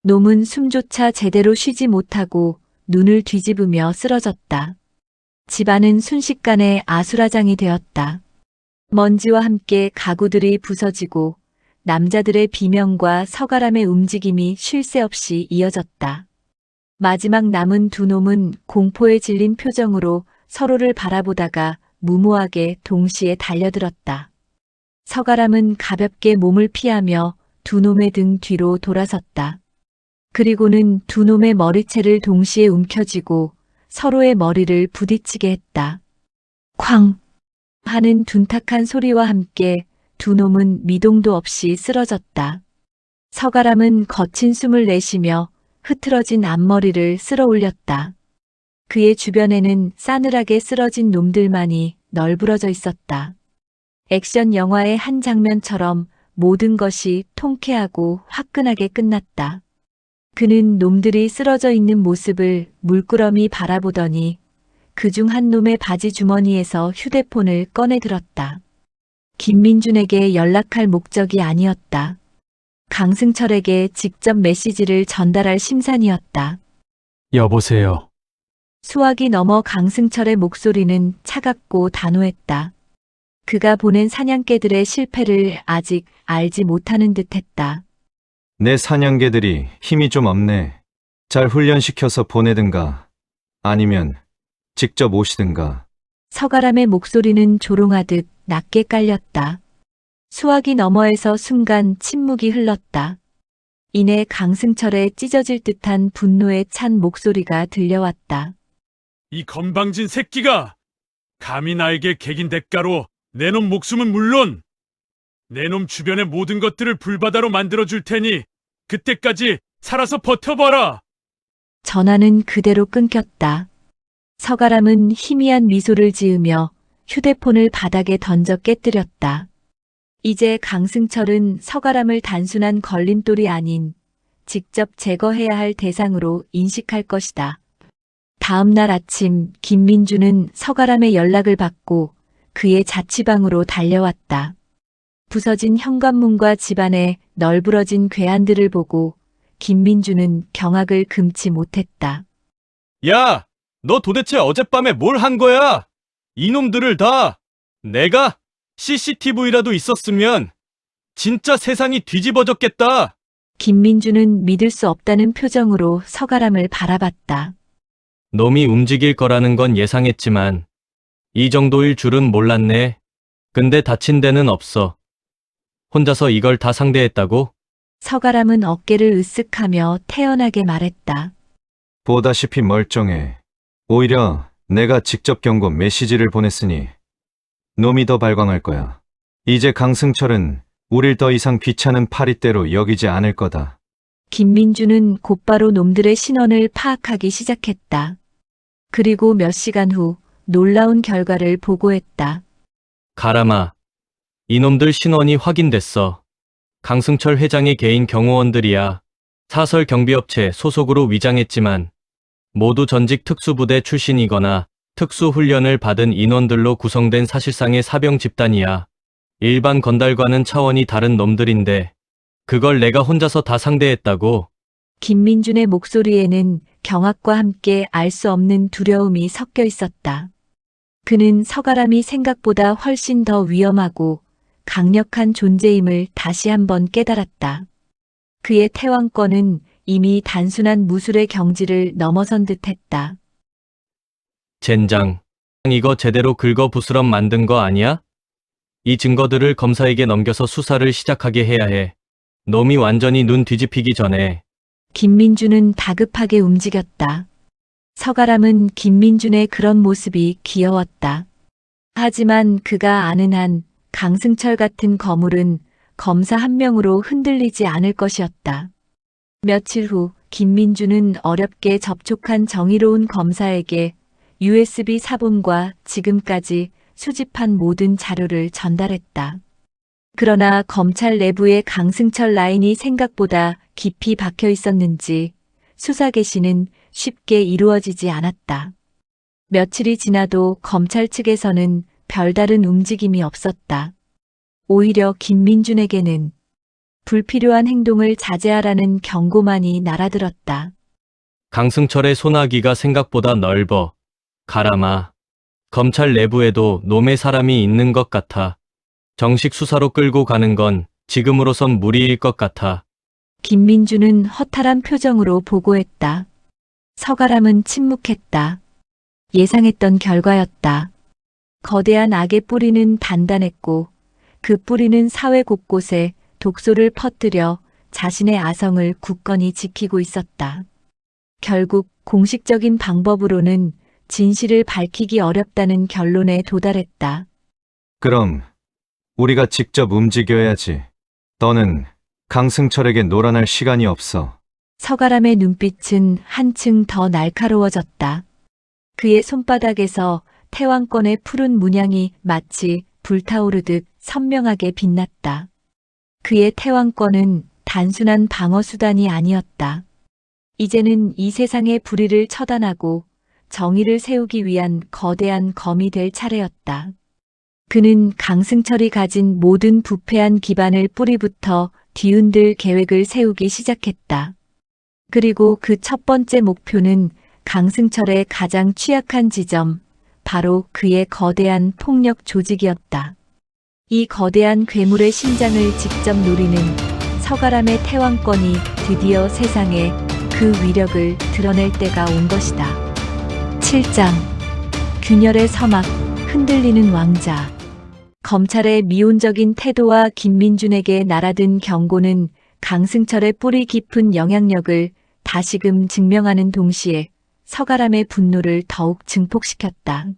S1: 놈은 숨조차 제대로 쉬지 못하고 눈을 뒤집으며 쓰러졌다. 집안은 순식간에 아수라장이 되었다. 먼지와 함께 가구들이 부서지고 남자들의 비명과 서가람의 움직임이 쉴 새 없이 이어졌다. 마지막 남은 두 놈은 공포에 질린 표정으로 서로를 바라보다가 무모하게 동시에 달려들었다. 서가람은 가볍게 몸을 피하며 두 놈의 등 뒤로 돌아섰다. 그리고는 두 놈의 머리채를 동시에 움켜쥐고 서로의 머리를 부딪히게 했다. 쾅! 하는 둔탁한 소리와 함께 두 놈은 미동도 없이 쓰러졌다. 서가람은 거친 숨을 내쉬며 흐트러진 앞머리를 쓸어 올렸다. 그의 주변에는 싸늘하게 쓰러진 놈들만이 널브러져 있었다. 액션 영화의 한 장면처럼 모든 것이 통쾌하고 화끈하게 끝났다. 그는 놈들이 쓰러져 있는 모습을 물끄러미 바라보더니 그중 한 놈의 바지 주머니에서 휴대폰을 꺼내 들었다. 김민준에게 연락할 목적이 아니었다. 강승철에게 직접 메시지를 전달할 심산이었다.
S8: 여보세요.
S1: 수화기 넘어 강승철의 목소리는 차갑고 단호했다. 그가 보낸 사냥개들의 실패를 아직 알지 못하는 듯했다.
S3: 내 사냥개들이 힘이 좀 없네. 잘 훈련시켜서 보내든가 아니면 직접 오시든가.
S1: 서가람의 목소리는 조롱하듯 낮게 깔렸다. 수화기 너머에서 순간 침묵이 흘렀다. 이내 강승철의 찢어질 듯한 분노에 찬 목소리가 들려왔다.
S7: 이 건방진 새끼가 감히 나에게 개긴 대가로 내 놈 목숨은 물론 내 놈 주변의 모든 것들을 불바다로 만들어줄 테니 그때까지 살아서 버텨봐라.
S1: 전화는 그대로 끊겼다. 서가람은 희미한 미소를 지으며 휴대폰을 바닥에 던져 깨뜨렸다. 이제 강승철은 서가람을 단순한 걸림돌이 아닌 직접 제거해야 할 대상으로 인식할 것이다. 다음 날 아침 김민주는 서가람의 연락을 받고 그의 자취방으로 달려왔다. 부서진 현관문과 집안의 널브러진 괴한들을 보고 김민주는 경악을 금치 못했다.
S7: 야, 너 도대체 어젯밤에 뭘 한 거야? 이놈들을 다 내가 CCTV라도 있었으면 진짜 세상이 뒤집어졌겠다.
S1: 김민주는 믿을 수 없다는 표정으로 서가람을 바라봤다.
S8: 놈이 움직일 거라는 건 예상했지만 이 정도일 줄은 몰랐네. 근데 다친 데는 없어. 혼자서 이걸 다 상대했다고?
S1: 서가람은 어깨를 으쓱하며 태연하게 말했다.
S3: 보다시피 멀쩡해. 오히려 내가 직접 경고 메시지를 보냈으니 놈이 더 발광할 거야. 이제 강승철은 우릴 더 이상 귀찮은 파리떼로 여기지 않을 거다.
S1: 김민주는 곧바로 놈들의 신원을 파악하기 시작했다. 그리고 몇 시간 후 놀라운 결과를 보고했다.
S8: 가람아, 이놈들 신원이 확인됐어. 강승철 회장의 개인 경호원들이야. 사설 경비업체 소속으로 위장했지만 모두 전직 특수부대 출신이거나 특수훈련을 받은 인원들로 구성된 사실상의 사병 집단이야. 일반 건달과는 차원이 다른 놈들인데 그걸 내가 혼자서 다 상대했다고?
S1: 김민준의 목소리에는 경악과 함께 알 수 없는 두려움이 섞여 있었다. 그는 서가람이 생각보다 훨씬 더 위험하고 강력한 존재임을 다시 한번 깨달았다. 그의 태왕권은 이미 단순한 무술의 경지를 넘어선 듯했다.
S8: 젠장, 이거 제대로 긁어 부스럼 만든 거 아니야? 이 증거들을 검사에게 넘겨서 수사를 시작하게 해야 해. 놈이 완전히 눈 뒤집히기 전에.
S1: 김민준은 다급하게 움직였다. 서가람은 김민준의 그런 모습이 귀여웠다. 하지만 그가 아는 한 강승철 같은 거물은 검사 한 명으로 흔들리지 않을 것이었다. 며칠 후 김민준은 어렵게 접촉한 정의로운 검사에게 USB 사본과 지금까지 수집한 모든 자료를 전달했다. 그러나 검찰 내부의 강승철 라인이 생각보다 깊이 박혀 있었는지 수사 개시는 쉽게 이루어지지 않았다. 며칠이 지나도 검찰 측에서는 별다른 움직임이 없었다. 오히려 김민준에게는 불필요한 행동을 자제하라는 경고만이 날아들었다.
S8: 강승철의 소나기가 생각보다 넓어. 가람아. 검찰 내부에도 놈의 사람이 있는 것 같아. 정식 수사로 끌고 가는 건 지금으로선 무리일 것 같아.
S1: 김민주는 허탈한 표정으로 보고했다. 서가람은 침묵했다. 예상했던 결과였다. 거대한 악의 뿌리는 단단했고 그 뿌리는 사회 곳곳에 독소를 퍼뜨려 자신의 아성을 굳건히 지키고 있었다. 결국 공식적인 방법으로는 진실을 밝히기 어렵다는 결론에 도달했다.
S3: 그럼 우리가 직접 움직여야지. 너는 강승철에게 놀아날 시간이 없어.
S1: 서가람의 눈빛은 한층 더 날카로워졌다. 그의 손바닥에서 태왕권의 푸른 문양이 마치 불타오르듯 선명하게 빛났다. 그의 태왕권은 단순한 방어수단이 아니었다. 이제는 이 세상의 불의를 처단하고 정의를 세우기 위한 거대한 검이 될 차례였다. 그는 강승철이 가진 모든 부패한 기반을 뿌리부터 뒤흔들 계획을 세우기 시작했다. 그리고 그 첫 번째 목표는 강승철의 가장 취약한 지점, 바로 그의 거대한 폭력 조직이었다. 이 거대한 괴물의 심장을 직접 노리는 서가람의 태왕권이 드디어 세상에 그 위력을 드러낼 때가 온 것이다. 7장 균열의 서막, 흔들리는 왕자. 검찰의 미온적인 태도와 김민준에게 날아든 경고는 강승철의 뿌리 깊은 영향력을 다시금 증명하는 동시에 서가람의 분노를 더욱 증폭시켰다.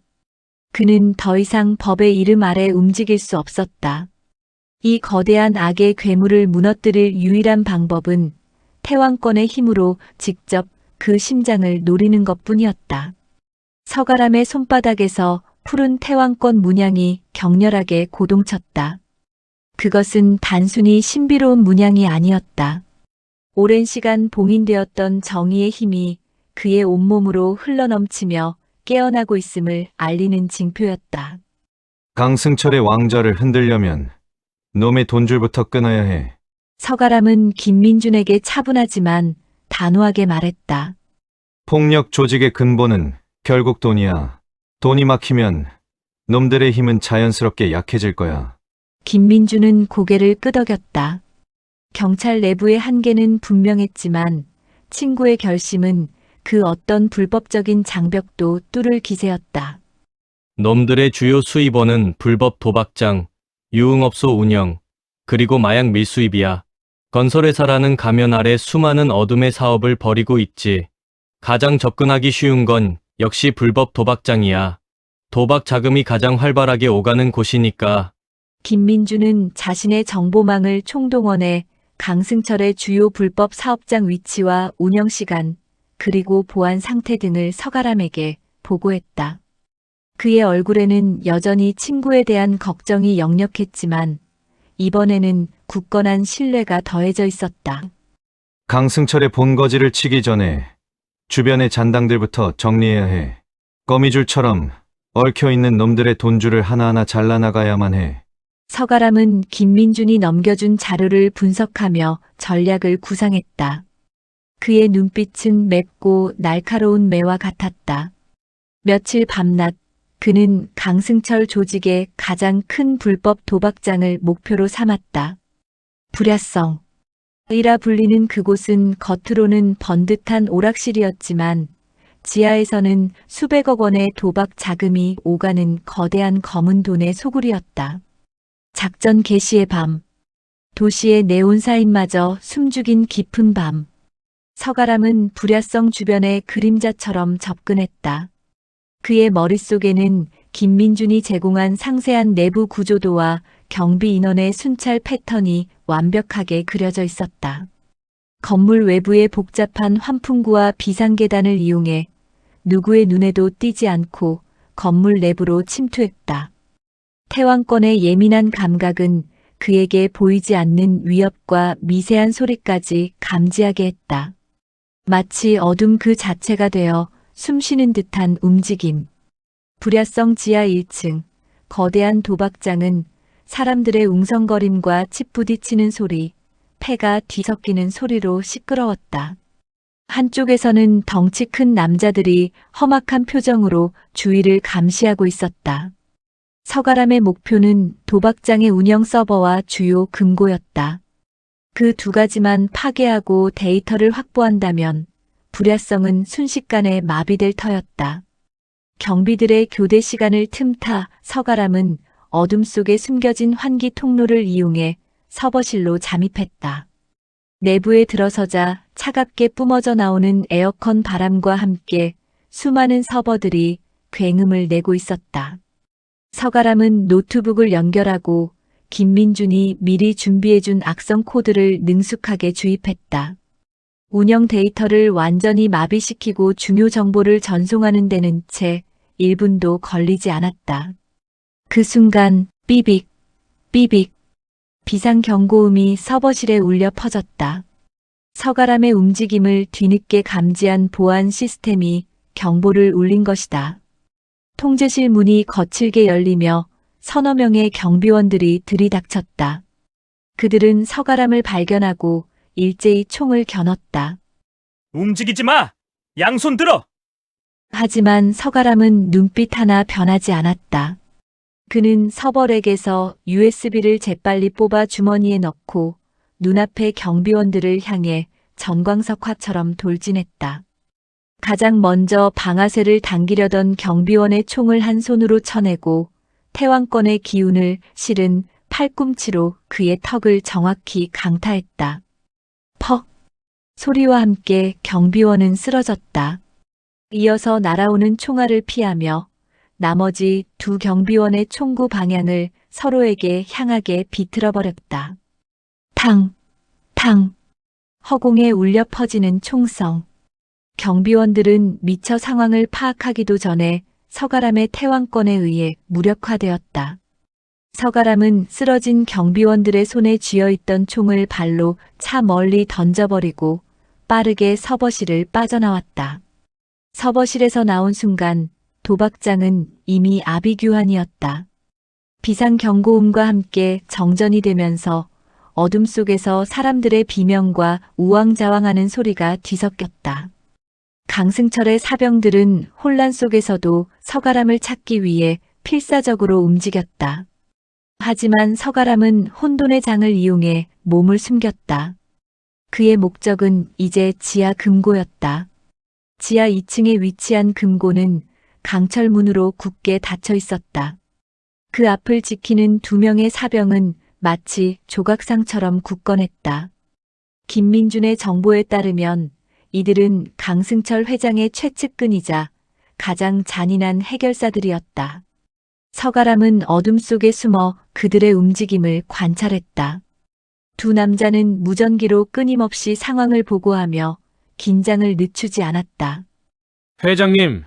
S1: 그는 더 이상 법의 이름 아래 움직일 수 없었다. 이 거대한 악의 괴물을 무너뜨릴 유일한 방법은 태왕권의 힘으로 직접 그 심장을 노리는 것뿐이었다. 서가람의 손바닥에서 푸른 태왕권 문양이 격렬하게 고동쳤다. 그것은 단순히 신비로운 문양이 아니었다. 오랜 시간 봉인되었던 정의의 힘이 그의 온몸으로 흘러넘치며 깨어나고 있음을 알리는 징표였다.
S3: 강승철의 왕좌를 흔들려면 놈의 돈줄부터 끊어야 해.
S1: 서가람은 김민준에게 차분하지만 단호하게 말했다.
S3: 폭력 조직의 근본은 결국 돈이야. 돈이 막히면 놈들의 힘은 자연스럽게 약해질 거야.
S1: 김민준은 고개를 끄덕였다. 경찰 내부의 한계는 분명했지만 친구의 결심은 그 어떤 불법적인 장벽도 뚫을 기세였다.
S8: 놈들의 주요 수입원은 불법 도박장, 유흥업소 운영, 그리고 마약 밀수입이야. 건설회사라는 가면 아래 수많은 어둠의 사업을 벌이고 있지. 가장 접근하기 쉬운 건 역시 불법 도박장이야. 도박 자금이 가장 활발하게 오가는 곳이니까.
S1: 김민준은 자신의 정보망을 총동원해 강승철의 주요 불법 사업장 위치와 운영 시간, 그리고 보안 상태 등을 서가람에게 보고했다. 그의 얼굴에는 여전히 친구에 대한 걱정이 역력했지만 이번에는 굳건한 신뢰가 더해져 있었다.
S3: 강승철의 본거지를 치기 전에 주변의 잔당들부터 정리해야 해. 거미줄처럼 얽혀있는 놈들의 돈줄을 하나하나 잘라나가야만 해.
S1: 서가람은 김민준이 넘겨준 자료를 분석하며 전략을 구상했다. 그의 눈빛은 맵고 날카로운 매와 같았다. 며칠 밤낮 그는 강승철 조직의 가장 큰 불법 도박장을 목표로 삼았다. 불야성 이라 불리는 그곳은 겉으로는 번듯한 오락실이었지만 지하에서는 수백억 원의 도박 자금이 오가는 거대한 검은 돈의 소굴이었다. 작전 개시의 밤, 도시의 네온사인마저 숨죽인 깊은 밤, 서가람은 불야성 주변의 그림자처럼 접근했다. 그의 머릿속에는 김민준이 제공한 상세한 내부 구조도와 경비 인원의 순찰 패턴이 완벽하게 그려져 있었다. 건물 외부의 복잡한 환풍구와 비상계단을 이용해 누구의 눈에도 띄지 않고 건물 내부로 침투했다. 태왕권의 예민한 감각은 그에게 보이지 않는 위협과 미세한 소리까지 감지하게 했다. 마치 어둠 그 자체가 되어 숨쉬는 듯한 움직임. 불야성 지하 1층, 거대한 도박장은 사람들의 웅성거림과 칩부딪히는 소리, 폐가 뒤섞이는 소리로 시끄러웠다. 한쪽에서는 덩치 큰 남자들이 험악한 표정으로 주위를 감시하고 있었다. 서가람의 목표는 도박장의 운영 서버와 주요 금고였다. 그 두 가지만 파괴하고 데이터를 확보한다면 불야성은 순식간에 마비될 터였다. 경비들의 교대 시간을 틈타 서가람은 어둠 속에 숨겨진 환기 통로를 이용해 서버실로 잠입했다. 내부에 들어서자 차갑게 뿜어져 나오는 에어컨 바람과 함께 수많은 서버들이 굉음을 내고 있었다. 서가람은 노트북을 연결하고 김민준이 미리 준비해준 악성 코드를 능숙하게 주입했다. 운영 데이터를 완전히 마비시키고 중요 정보를 전송하는 데는 채 1분도 걸리지 않았다. 그 순간 삐빅, 삐빅, 비상경고음이 서버실에 울려 퍼졌다. 서가람의 움직임을 뒤늦게 감지한 보안 시스템이 경보를 울린 것이다. 통제실 문이 거칠게 열리며 서너 명의 경비원들이 들이닥쳤다. 그들은 서가람을 발견하고 일제히 총을 겨눴다.
S7: 움직이지 마! 양손 들어!
S1: 하지만 서가람은 눈빛 하나 변하지 않았다. 그는 서버렉에서 USB를 재빨리 뽑아 주머니에 넣고 눈앞의 경비원들을 향해 전광석화처럼 돌진했다. 가장 먼저 방아쇠를 당기려던 경비원의 총을 한 손으로 쳐내고 태왕권의 기운을 실은 팔꿈치로 그의 턱을 정확히 강타했다. 퍽! 소리와 함께 경비원은 쓰러졌다. 이어서 날아오는 총알을 피하며 나머지 두 경비원의 총구 방향을 서로에게 향하게 비틀어버렸다. 탕! 탕! 허공에 울려 퍼지는 총성. 경비원들은 미처 상황을 파악하기도 전에 서가람의 태왕권에 의해 무력화되었다. 서가람은 쓰러진 경비원들의 손에 쥐어있던 총을 발로 차 멀리 던져버리고 빠르게 서버실을 빠져나왔다. 서버실에서 나온 순간 도박장은 이미 아비규환이었다. 비상경고음과 함께 정전이 되면서 어둠 속에서 사람들의 비명과 우왕좌왕하는 소리가 뒤섞였다. 강승철의 사병들은 혼란 속에서도 서가람을 찾기 위해 필사적으로 움직였다. 하지만 서가람은 혼돈의 장을 이용해 몸을 숨겼다. 그의 목적은 이제 지하 금고였다. 지하 2층에 위치한 금고는 강철문으로 굳게 닫혀 있었다. 그 앞을 지키는 2명의 사병은 마치 조각상처럼 굳건했다. 김민준의 정보에 따르면 이들은 강승철 회장의 최측근이자 가장 잔인한 해결사들이었다. 서가람은 어둠 속에 숨어 그들의 움직임을 관찰했다. 두 남자는 무전기로 끊임없이 상황을 보고하며 긴장을 늦추지 않았다.
S7: 회장님,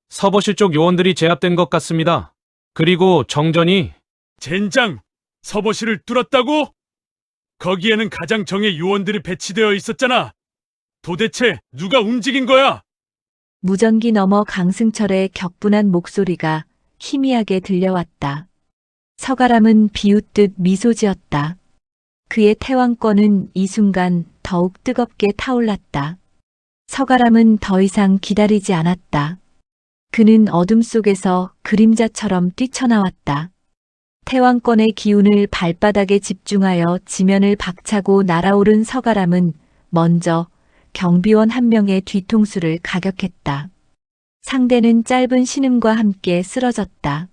S7: 서버실 쪽 요원들이 제압된 것 같습니다. 그리고 정전이 젠장! 서버실을 뚫었다고? 거기에는 가장 정예 요원들이 배치되어 있었잖아. 도대체 누가 움직인 거야?
S1: 무전기 너머 강승철의 격분한 목소리가 희미하게 들려왔다. 서가람은 비웃듯 미소 지었다. 그의 태왕권은 이 순간 더욱 뜨겁게 타올랐다. 서가람은 더 이상 기다리지 않았다. 그는 어둠 속에서 그림자처럼 뛰쳐나왔다. 태왕권의 기운을 발바닥에 집중하여 지면을 박차고 날아오른 서가람은 먼저 경비원 한 명의 뒤통수를 가격했다. 상대는 짧은 신음과 함께 쓰러졌다.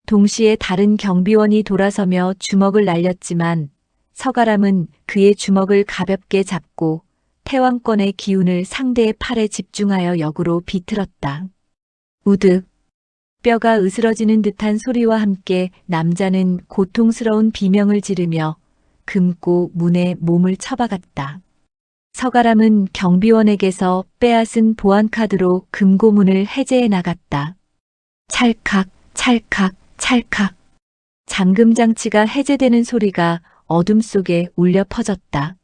S1: 동시에 다른 경비원이 돌아서며 주먹을 날렸지만 서가람은 그의 주먹을 가볍게 잡고 태왕권의 기운을 상대의 팔에 집중하여 역으로 비틀었다. 우득. 뼈가 으스러지는 듯한 소리와 함께 남자는 고통스러운 비명을 지르며 금고 문에 몸을 쳐박았다. 서가람은 경비원에게서 빼앗은 보안카드로 금고문을 해제해 나갔다. 찰칵, 찰칵, 찰칵. 잠금장치가 해제되는 소리가 어둠 속에 울려 퍼졌다.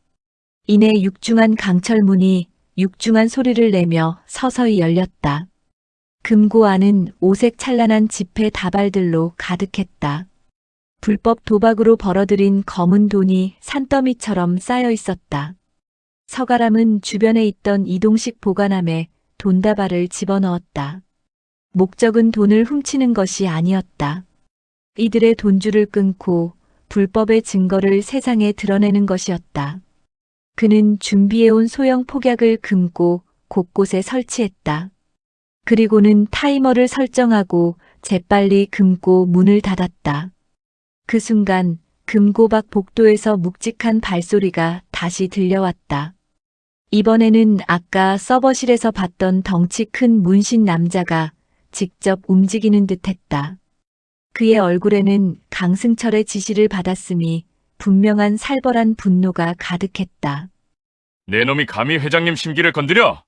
S1: 이내 육중한 강철문이 육중한 소리를 내며 서서히 열렸다. 금고 안은 오색 찬란한 지폐 다발들로 가득했다. 불법 도박으로 벌어들인 검은 돈이 산더미처럼 쌓여 있었다. 서가람은 주변에 있던 이동식 보관함에 돈다발을 집어넣었다. 목적은 돈을 훔치는 것이 아니었다. 이들의 돈줄을 끊고 불법의 증거를 세상에 드러내는 것이었다. 그는 준비해온 소형 폭약을 금고 곳곳에 설치했다. 그리고는 타이머를 설정하고 재빨리 금고 문을 닫았다. 그 순간 금고 밖 복도에서 묵직한 발소리가 다시 들려왔다. 이번에는 아까 서버실에서 봤던 덩치 큰 문신 남자가 직접 움직이는 듯했다. 그의 얼굴에는 강승철의 지시를 받았음이 분명한 살벌한 분노가 가득했다.
S9: 내 놈이 감히 회장님 심기를 건드려?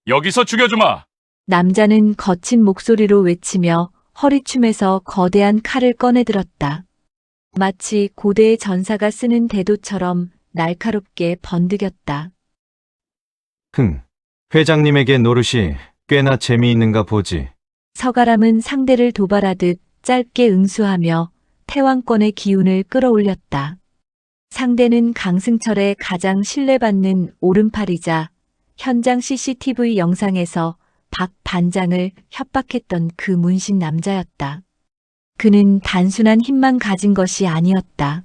S9: 여기서 죽여주마!
S1: 남자는 거친 목소리로 외치며 허리춤에서 거대한 칼을 꺼내들었다. 마치 고대의 전사가 쓰는 대도처럼 날카롭게 번득였다.
S3: 회장님에게 노릇이 꽤나 재미있는가 보지.
S1: 서가람은 상대를 도발하듯 짧게 응수하며 태왕권의 기운을 끌어올렸다. 상대는 강승철의 가장 신뢰받는 오른팔이자 현장 CCTV 영상에서 박 반장을 협박했던 그 문신 남자였다. 그는 단순한 힘만 가진 것이 아니었다.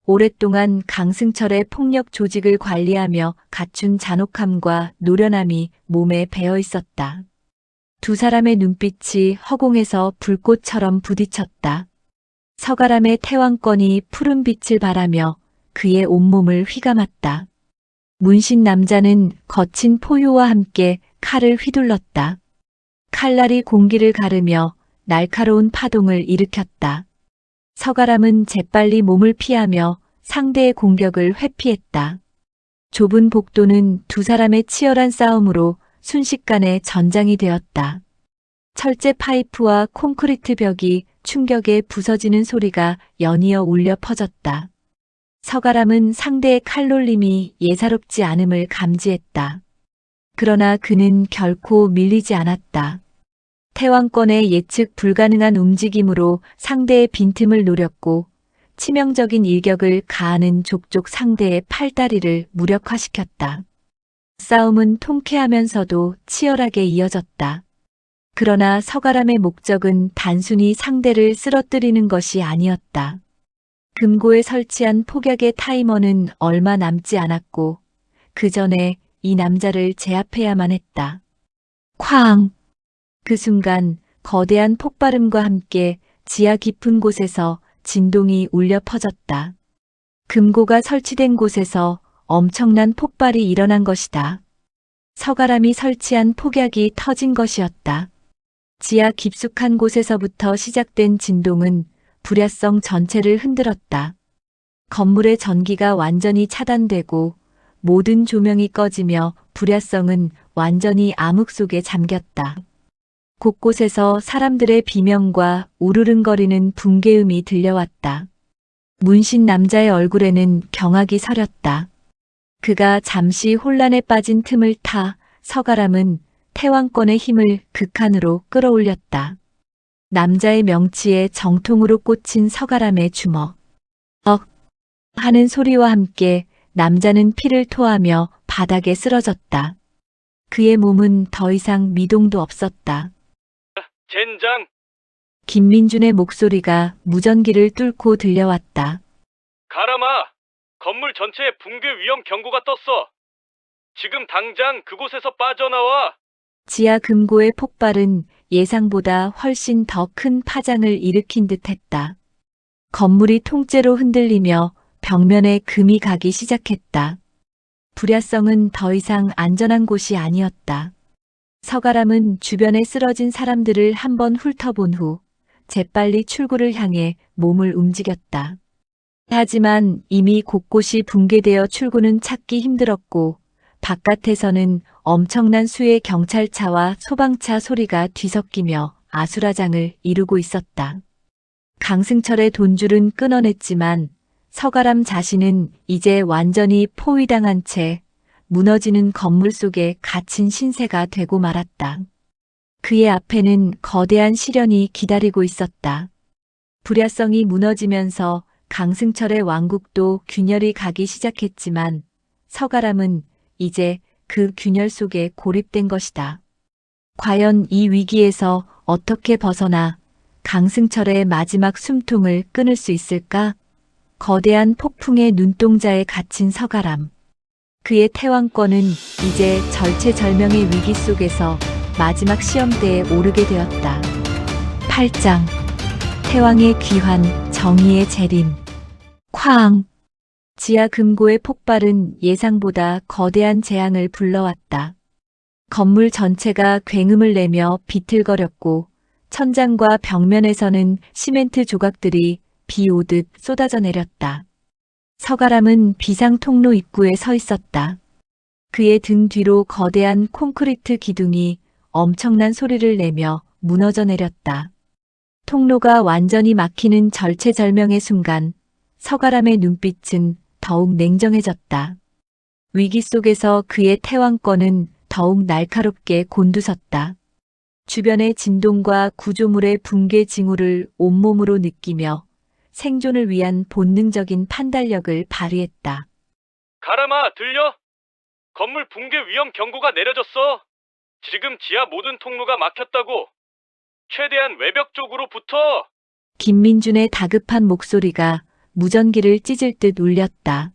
S1: 오랫동안 강승철의 폭력 조직을 관리하며 갖춘 잔혹함과 노련함이 몸에 배어 있었다. 두 사람의 눈빛이 허공에서 불꽃처럼 부딪혔다. 서가람의 태왕권이 푸른 빛을 발하며 그의 온몸을 휘감았다. 문신 남자는 거친 포효와 함께 칼을 휘둘렀다. 칼날이 공기를 가르며 날카로운 파동을 일으켰다. 서가람은 재빨리 몸을 피하며 상대의 공격을 회피했다. 좁은 복도는 두 사람의 치열한 싸움으로 순식간에 전장이 되었다. 철제 파이프와 콘크리트 벽이 충격에 부서지는 소리가 연이어 울려 퍼졌다. 서가람은 상대의 칼놀림이 예사롭지 않음을 감지했다. 그러나 그는 결코 밀리지 않았다. 태왕권의 예측 불가능한 움직임으로 상대의 빈틈을 노렸고 치명적인 일격을 가하는 족족 상대의 팔다리를 무력화시켰다. 싸움은 통쾌하면서도 치열하게 이어졌다. 그러나 서가람의 목적은 단순히 상대를 쓰러뜨리는 것이 아니었다. 금고에 설치한 폭약의 타이머는 얼마 남지 않았고 그 전에 이 남자를 제압해야만 했다. 쾅! 그 순간 거대한 폭발음과 함께 지하 깊은 곳에서 진동이 울려 퍼졌다. 금고가 설치된 곳에서 엄청난 폭발이 일어난 것이다. 서가람이 설치한 폭약이 터진 것이었다. 지하 깊숙한 곳에서부터 시작된 진동은 불야성 전체를 흔들었다. 건물의 전기가 완전히 차단되고 모든 조명이 꺼지며 불야성은 완전히 암흑 속에 잠겼다. 곳곳에서 사람들의 비명과 우르릉거리는 붕괴음이 들려왔다. 문신 남자의 얼굴에는 경악이 서렸다. 그가 잠시 혼란에 빠진 틈을 타 서가람은 태왕권의 힘을 극한으로 끌어올렸다. 남자의 명치에 정통으로 꽂힌 서가람의 주먹. 억! 하는 소리와 함께 남자는 피를 토하며 바닥에 쓰러졌다. 그의 몸은 더 이상 미동도 없었다.
S6: 젠장!
S1: 김민준의 목소리가 무전기를 뚫고 들려왔다.
S6: 가람아! 건물 전체에 붕괴 위험 경고가 떴어. 지금 당장 그곳에서 빠져나와.
S1: 지하 금고의 폭발은 예상보다 훨씬 더 큰 파장을 일으킨 듯했다. 건물이 통째로 흔들리며 벽면에 금이 가기 시작했다. 불야성은 더 이상 안전한 곳이 아니었다. 서가람은 주변에 쓰러진 사람들을 한번 훑어본 후 재빨리 출구를 향해 몸을 움직였다. 하지만 이미 곳곳이 붕괴되어 출구는 찾기 힘들었고 바깥에서는 엄청난 수의 경찰차와 소방차 소리가 뒤섞이며 아수라장을 이루고 있었다. 강승철의 돈줄은 끊어냈지만 서가람 자신은 이제 완전히 포위당한 채 무너지는 건물 속에 갇힌 신세가 되고 말았다. 그의 앞에는 거대한 시련이 기다리고 있었다. 불야성이 무너지면서 강승철의 왕국도 균열이 가기 시작했지만 서가람은 이제 그 균열 속에 고립된 것이다. 과연 이 위기에서 어떻게 벗어나 강승철의 마지막 숨통을 끊을 수 있을까? 거대한 폭풍의 눈동자에 갇힌 서가람. 그의 태왕권은 이제 절체절명의 위기 속에서 마지막 시험대에 오르게 되었다. 8장 태왕의 귀환, 정의의 재림. 쾅! 지하 금고의 폭발은 예상보다 거대한 재앙을 불러왔다. 건물 전체가 굉음을 내며 비틀거렸고 천장과 벽면에서는 시멘트 조각들이 비 오듯 쏟아져 내렸다. 서가람은 비상 통로 입구에 서 있었다. 그의 등 뒤로 거대한 콘크리트 기둥이 엄청난 소리를 내며 무너져 내렸다. 통로가 완전히 막히는 절체절명의 순간 서가람의 눈빛은 더욱 냉정해졌다. 위기 속에서 그의 태왕권은 더욱 날카롭게 곤두섰다. 주변의 진동과 구조물의 붕괴 징후를 온몸으로 느끼며 생존을 위한 본능적인 판단력을 발휘했다.
S6: 가람아, 들려? 건물 붕괴 위험 경고가 내려졌어. 지금 지하 모든 통로가 막혔다고. 최대한 외벽 쪽으로 붙어.
S1: 김민준의 다급한 목소리가 무전기를 찢을 듯 울렸다.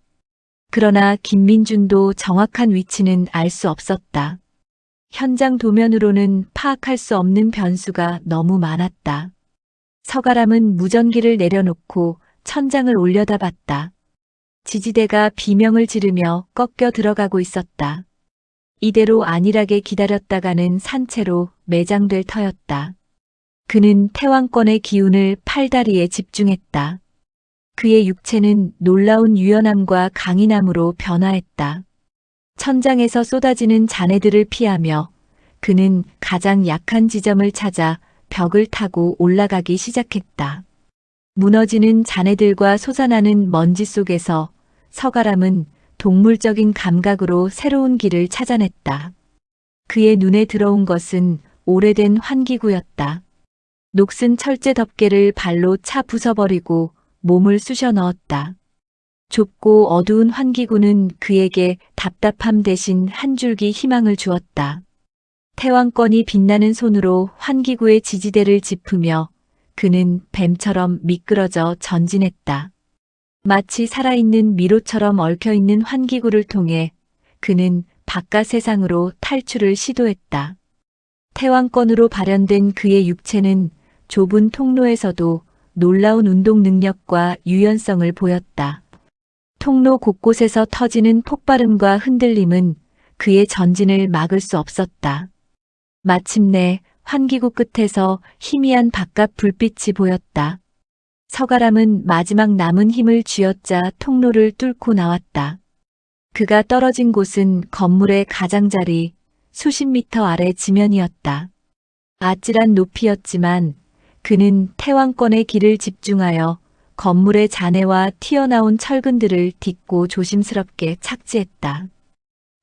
S1: 그러나 김민준도 정확한 위치는 알 수 없었다. 현장 도면으로는 파악할 수 없는 변수가 너무 많았다. 서가람은 무전기를 내려놓고 천장을 올려다봤다. 지지대가 비명을 지르며 꺾여 들어가고 있었다. 이대로 안일하게 기다렸다가는 산채로 매장될 터였다. 그는 태왕권의 기운을 팔다리에 집중했다. 그의 육체는 놀라운 유연함과 강인함으로 변화했다. 천장에서 쏟아지는 잔해들을 피하며 그는 가장 약한 지점을 찾아 벽을 타고 올라가기 시작했다. 무너지는 잔해들과 솟아나는 먼지 속에서 서가람은 동물적인 감각으로 새로운 길을 찾아냈다. 그의 눈에 들어온 것은 오래된 환기구였다. 녹슨 철제 덮개를 발로 차 부숴버리고 몸을 쑤셔 넣었다. 좁고 어두운 환기구는 그에게 답답함 대신 한 줄기 희망을 주었다. 태왕권이 빛나는 손으로 환기구의 지지대를 짚으며 그는 뱀처럼 미끄러져 전진했다. 마치 살아있는 미로처럼 얽혀있는 환기구를 통해 그는 바깥 세상으로 탈출을 시도했다. 태왕권으로 발현된 그의 육체는 좁은 통로에서도 놀라운 운동 능력과 유연성을 보였다. 통로 곳곳에서 터지는 폭발음과 흔들림은 그의 전진을 막을 수 없었다. 마침내 환기구 끝에서 희미한 바깥 불빛이 보였다. 서가람은 마지막 남은 힘을 쥐어짜 통로를 뚫고 나왔다. 그가 떨어진 곳은 건물의 가장자리 수십 미터 아래 지면이었다. 아찔한 높이였지만 그는 태왕권의 길을 집중하여 건물의 잔해와 튀어나온 철근들을 딛고 조심스럽게 착지했다.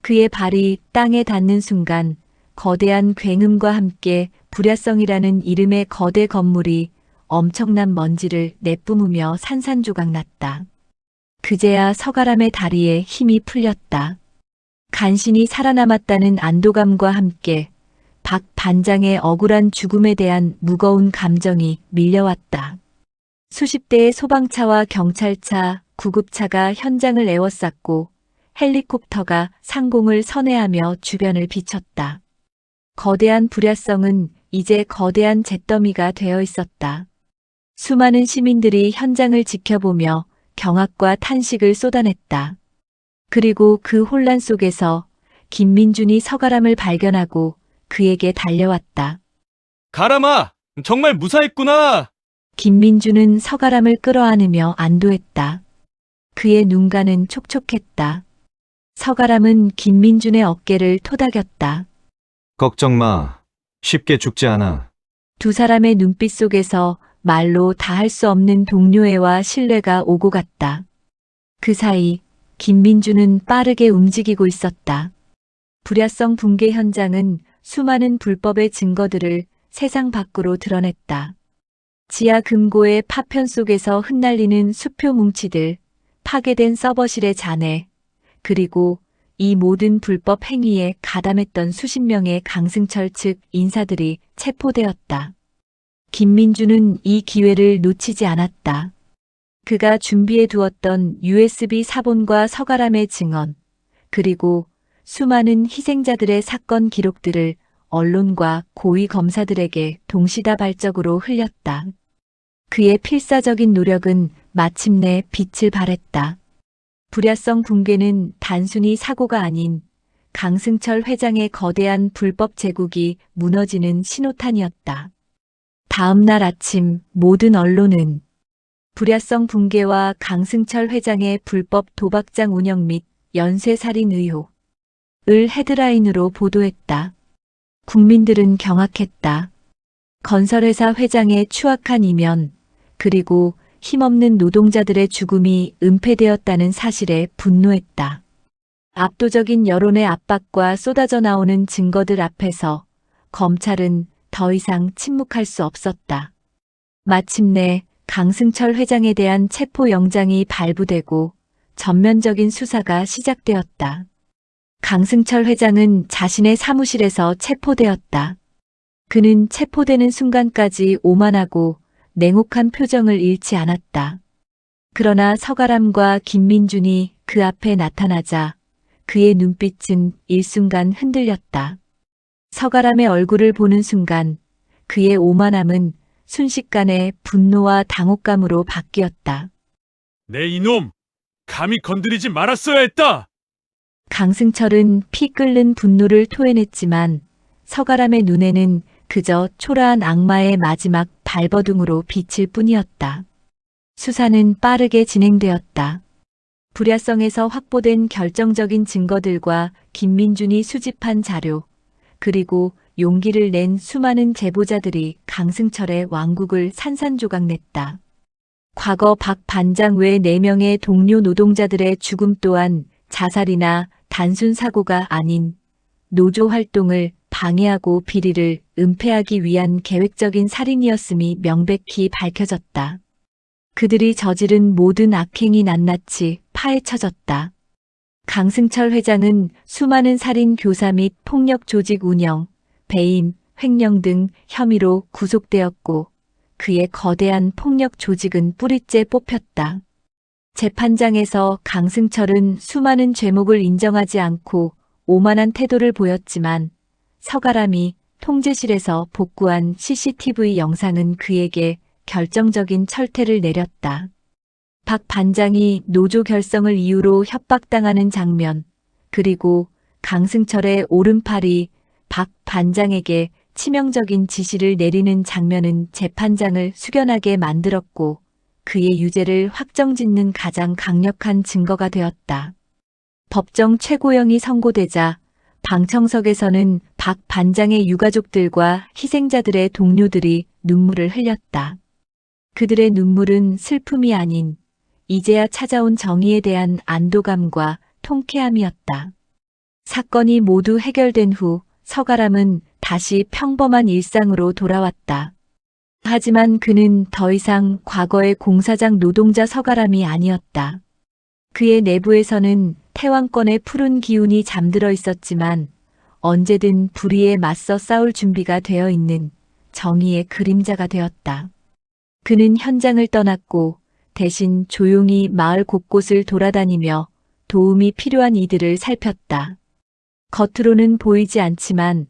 S1: 그의 발이 땅에 닿는 순간 거대한 굉음과 함께 불야성이라는 이름의 거대 건물이 엄청난 먼지를 내뿜으며 산산조각 났다. 그제야 서가람의 다리에 힘이 풀렸다. 간신히 살아남았다는 안도감과 함께 박 반장의 억울한 죽음에 대한 무거운 감정이 밀려왔다. 수십 대의 소방차와 경찰차, 구급차가 현장을 에워쌌고 헬리콥터가 상공을 선회하며 주변을 비췄다. 거대한 불야성은 이제 거대한 잿더미가 되어 있었다. 수많은 시민들이 현장을 지켜보며 경악과 탄식을 쏟아냈다. 그리고 그 혼란 속에서 김민준이 서가람을 발견하고 그에게 달려왔다.
S7: 가람아, 정말 무사했구나.
S1: 김민준은 서가람을 끌어안으며 안도했다. 그의 눈가는 촉촉했다. 서가람은 김민준의 어깨를 토닥였다.
S3: 걱정 마. 쉽게 죽지 않아.
S1: 두 사람의 눈빛 속에서 말로 다 할 수 없는 동료애와 신뢰가 오고 갔다. 그 사이 김민준은 빠르게 움직이고 있었다. 불야성 붕괴 현장은 수많은 불법의 증거들을 세상 밖으로 드러냈다. 지하 금고의 파편 속에서 흩날리는 수표 뭉치들, 파괴된 서버실의 잔해, 그리고 이 모든 불법 행위에 가담했던 수십 명의 강승철 측 인사들이 체포되었다. 김민준은 이 기회를 놓치지 않았다. 그가 준비해 두었던 USB 사본과 서가람의 증언, 그리고 수많은 희생자들의 사건 기록들을 언론과 고위 검사들에게 동시다발적으로 흘렸다. 그의 필사적인 노력은 마침내 빛을 발했다. 불야성 붕괴는 단순히 사고가 아닌 강승철 회장의 거대한 불법 제국이 무너지는 신호탄이었다. 다음 날 아침 모든 언론은 불야성 붕괴와 강승철 회장의 불법 도박장 운영 및 연쇄살인 의혹을 헤드라인으로 보도했다. 국민들은 경악했다. 건설회사 회장의 추악한 이면, 그리고 힘없는 노동자들의 죽음이 은폐되었다는 사실에 분노했다. 압도적인 여론의 압박과 쏟아져 나오는 증거들 앞에서 검찰은 더 이상 침묵할 수 없었다. 마침내 강승철 회장에 대한 체포 영장이 발부되고 전면적인 수사가 시작되었다. 강승철 회장은 자신의 사무실에서 체포되었다. 그는 체포되는 순간까지 오만하고 냉혹한 표정을 잃지 않았다. 그러나 서가람과 김민준이 그 앞에 나타나자 그의 눈빛은 일순간 흔들렸다. 서가람의 얼굴을 보는 순간 그의 오만함은 순식간에 분노와 당혹감으로 바뀌었다.
S7: 내 이놈, 감히 건드리지 말았어야 했다.
S1: 강승철은 피 끓는 분노를 토해냈지만 서가람의 눈에는 그저 초라한 악마의 마지막 발버둥으로 비칠 뿐이었다. 수사는 빠르게 진행되었다. 불야성에서 확보된 결정적인 증거들과 김민준이 수집한 자료, 그리고 용기를 낸 수많은 제보자들이 강승철의 왕국을 산산조각냈다. 과거 박 반장 외 4명의 동료 노동자들의 죽음 또한 자살이나 단순 사고가 아닌 노조 활동을 방해하고 비리를 은폐하기 위한 계획적인 살인이었음이 명백히 밝혀졌다. 그들이 저지른 모든 악행이 낱낱이 파헤쳐졌다. 강승철 회장은 수많은 살인 교사 및 폭력 조직 운영, 배임, 횡령 등 혐의로 구속되었고 그의 거대한 폭력 조직은 뿌리째 뽑혔다. 재판장에서 강승철은 수많은 죄목을 인정하지 않고 오만한 태도를 보였지만 서가람이 통제실에서 복구한 CCTV 영상은 그에게 결정적인 철퇴를 내렸다. 박 반장이 노조 결성을 이유로 협박당하는 장면, 그리고 강승철의 오른팔이 박 반장에게 치명적인 지시를 내리는 장면은 재판장을 숙연하게 만들었고 그의 유죄를 확정짓는 가장 강력한 증거가 되었다. 법정 최고형이 선고되자 방청석에서는 박 반장의 유가족들과 희생자들의 동료들이 눈물을 흘렸다. 그들의 눈물은 슬픔이 아닌 이제야 찾아온 정의에 대한 안도감과 통쾌함이었다. 사건이 모두 해결된 후 서가람은 다시 평범한 일상으로 돌아왔다. 하지만 그는 더 이상 과거의 공사장 노동자 서가람이 아니었다. 그의 내부에서는 태왕권의 푸른 기운이 잠들어 있었지만 언제든 불의에 맞서 싸울 준비가 되어 있는 정의의 그림자가 되었다. 그는 현장을 떠났고 대신 조용히 마을 곳곳을 돌아다니며 도움이 필요한 이들을 살폈다. 겉으로는 보이지 않지만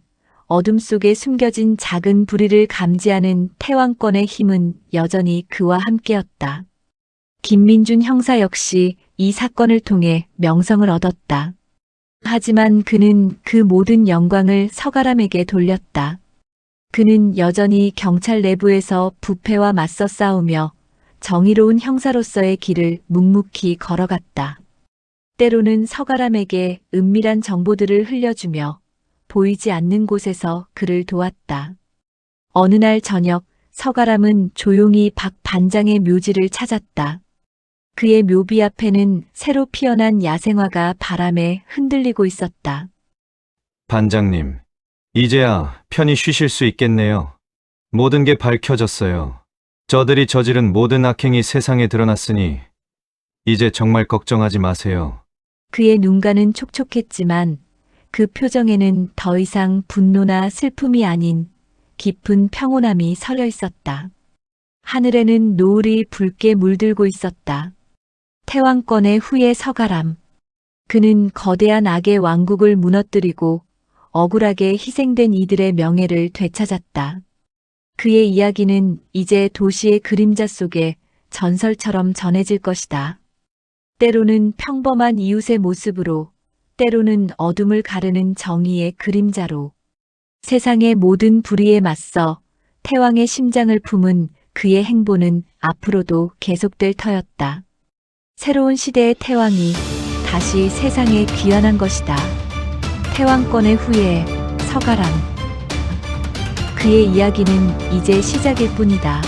S1: 어둠 속에 숨겨진 작은 불의를 감지하는 태왕권의 힘은 여전히 그와 함께였다. 김민준 형사 역시 이 사건을 통해 명성을 얻었다. 하지만 그는 그 모든 영광을 서가람에게 돌렸다. 그는 여전히 경찰 내부에서 부패와 맞서 싸우며 정의로운 형사로서의 길을 묵묵히 걸어갔다. 때로는 서가람에게 은밀한 정보들을 흘려주며 보이지 않는 곳에서 그를 도왔다. 어느 날 저녁 서가람은 조용히 박 반장의 묘지를 찾았다. 그의 묘비 앞에는 새로 피어난 야생화가 바람에 흔들리고 있었다.
S3: 반장님, 이제야 편히 쉬실 수 있겠네요. 모든 게 밝혀졌어요. 저들이 저지른 모든 악행이 세상에 드러났으니 이제 정말 걱정하지 마세요.
S1: 그의 눈가는 촉촉했지만 그 표정에는 더 이상 분노나 슬픔이 아닌 깊은 평온함이 서려 있었다. 하늘에는 노을이 붉게 물들고 있었다. 태왕권의 후예 서가람. 그는 거대한 악의 왕국을 무너뜨리고 억울하게 희생된 이들의 명예를 되찾았다. 그의 이야기는 이제 도시의 그림자 속에 전설처럼 전해질 것이다. 때로는 평범한 이웃의 모습으로, 때로는 어둠을 가르는 정의의 그림자로. 세상의 모든 불의에 맞서 태왕의 심장을 품은 그의 행보는 앞으로도 계속될 터였다. 새로운 시대의 태왕이 다시 세상에 귀환한 것이다. 태왕권의 후예 서가람. 그의 이야기는 이제 시작일 뿐이다.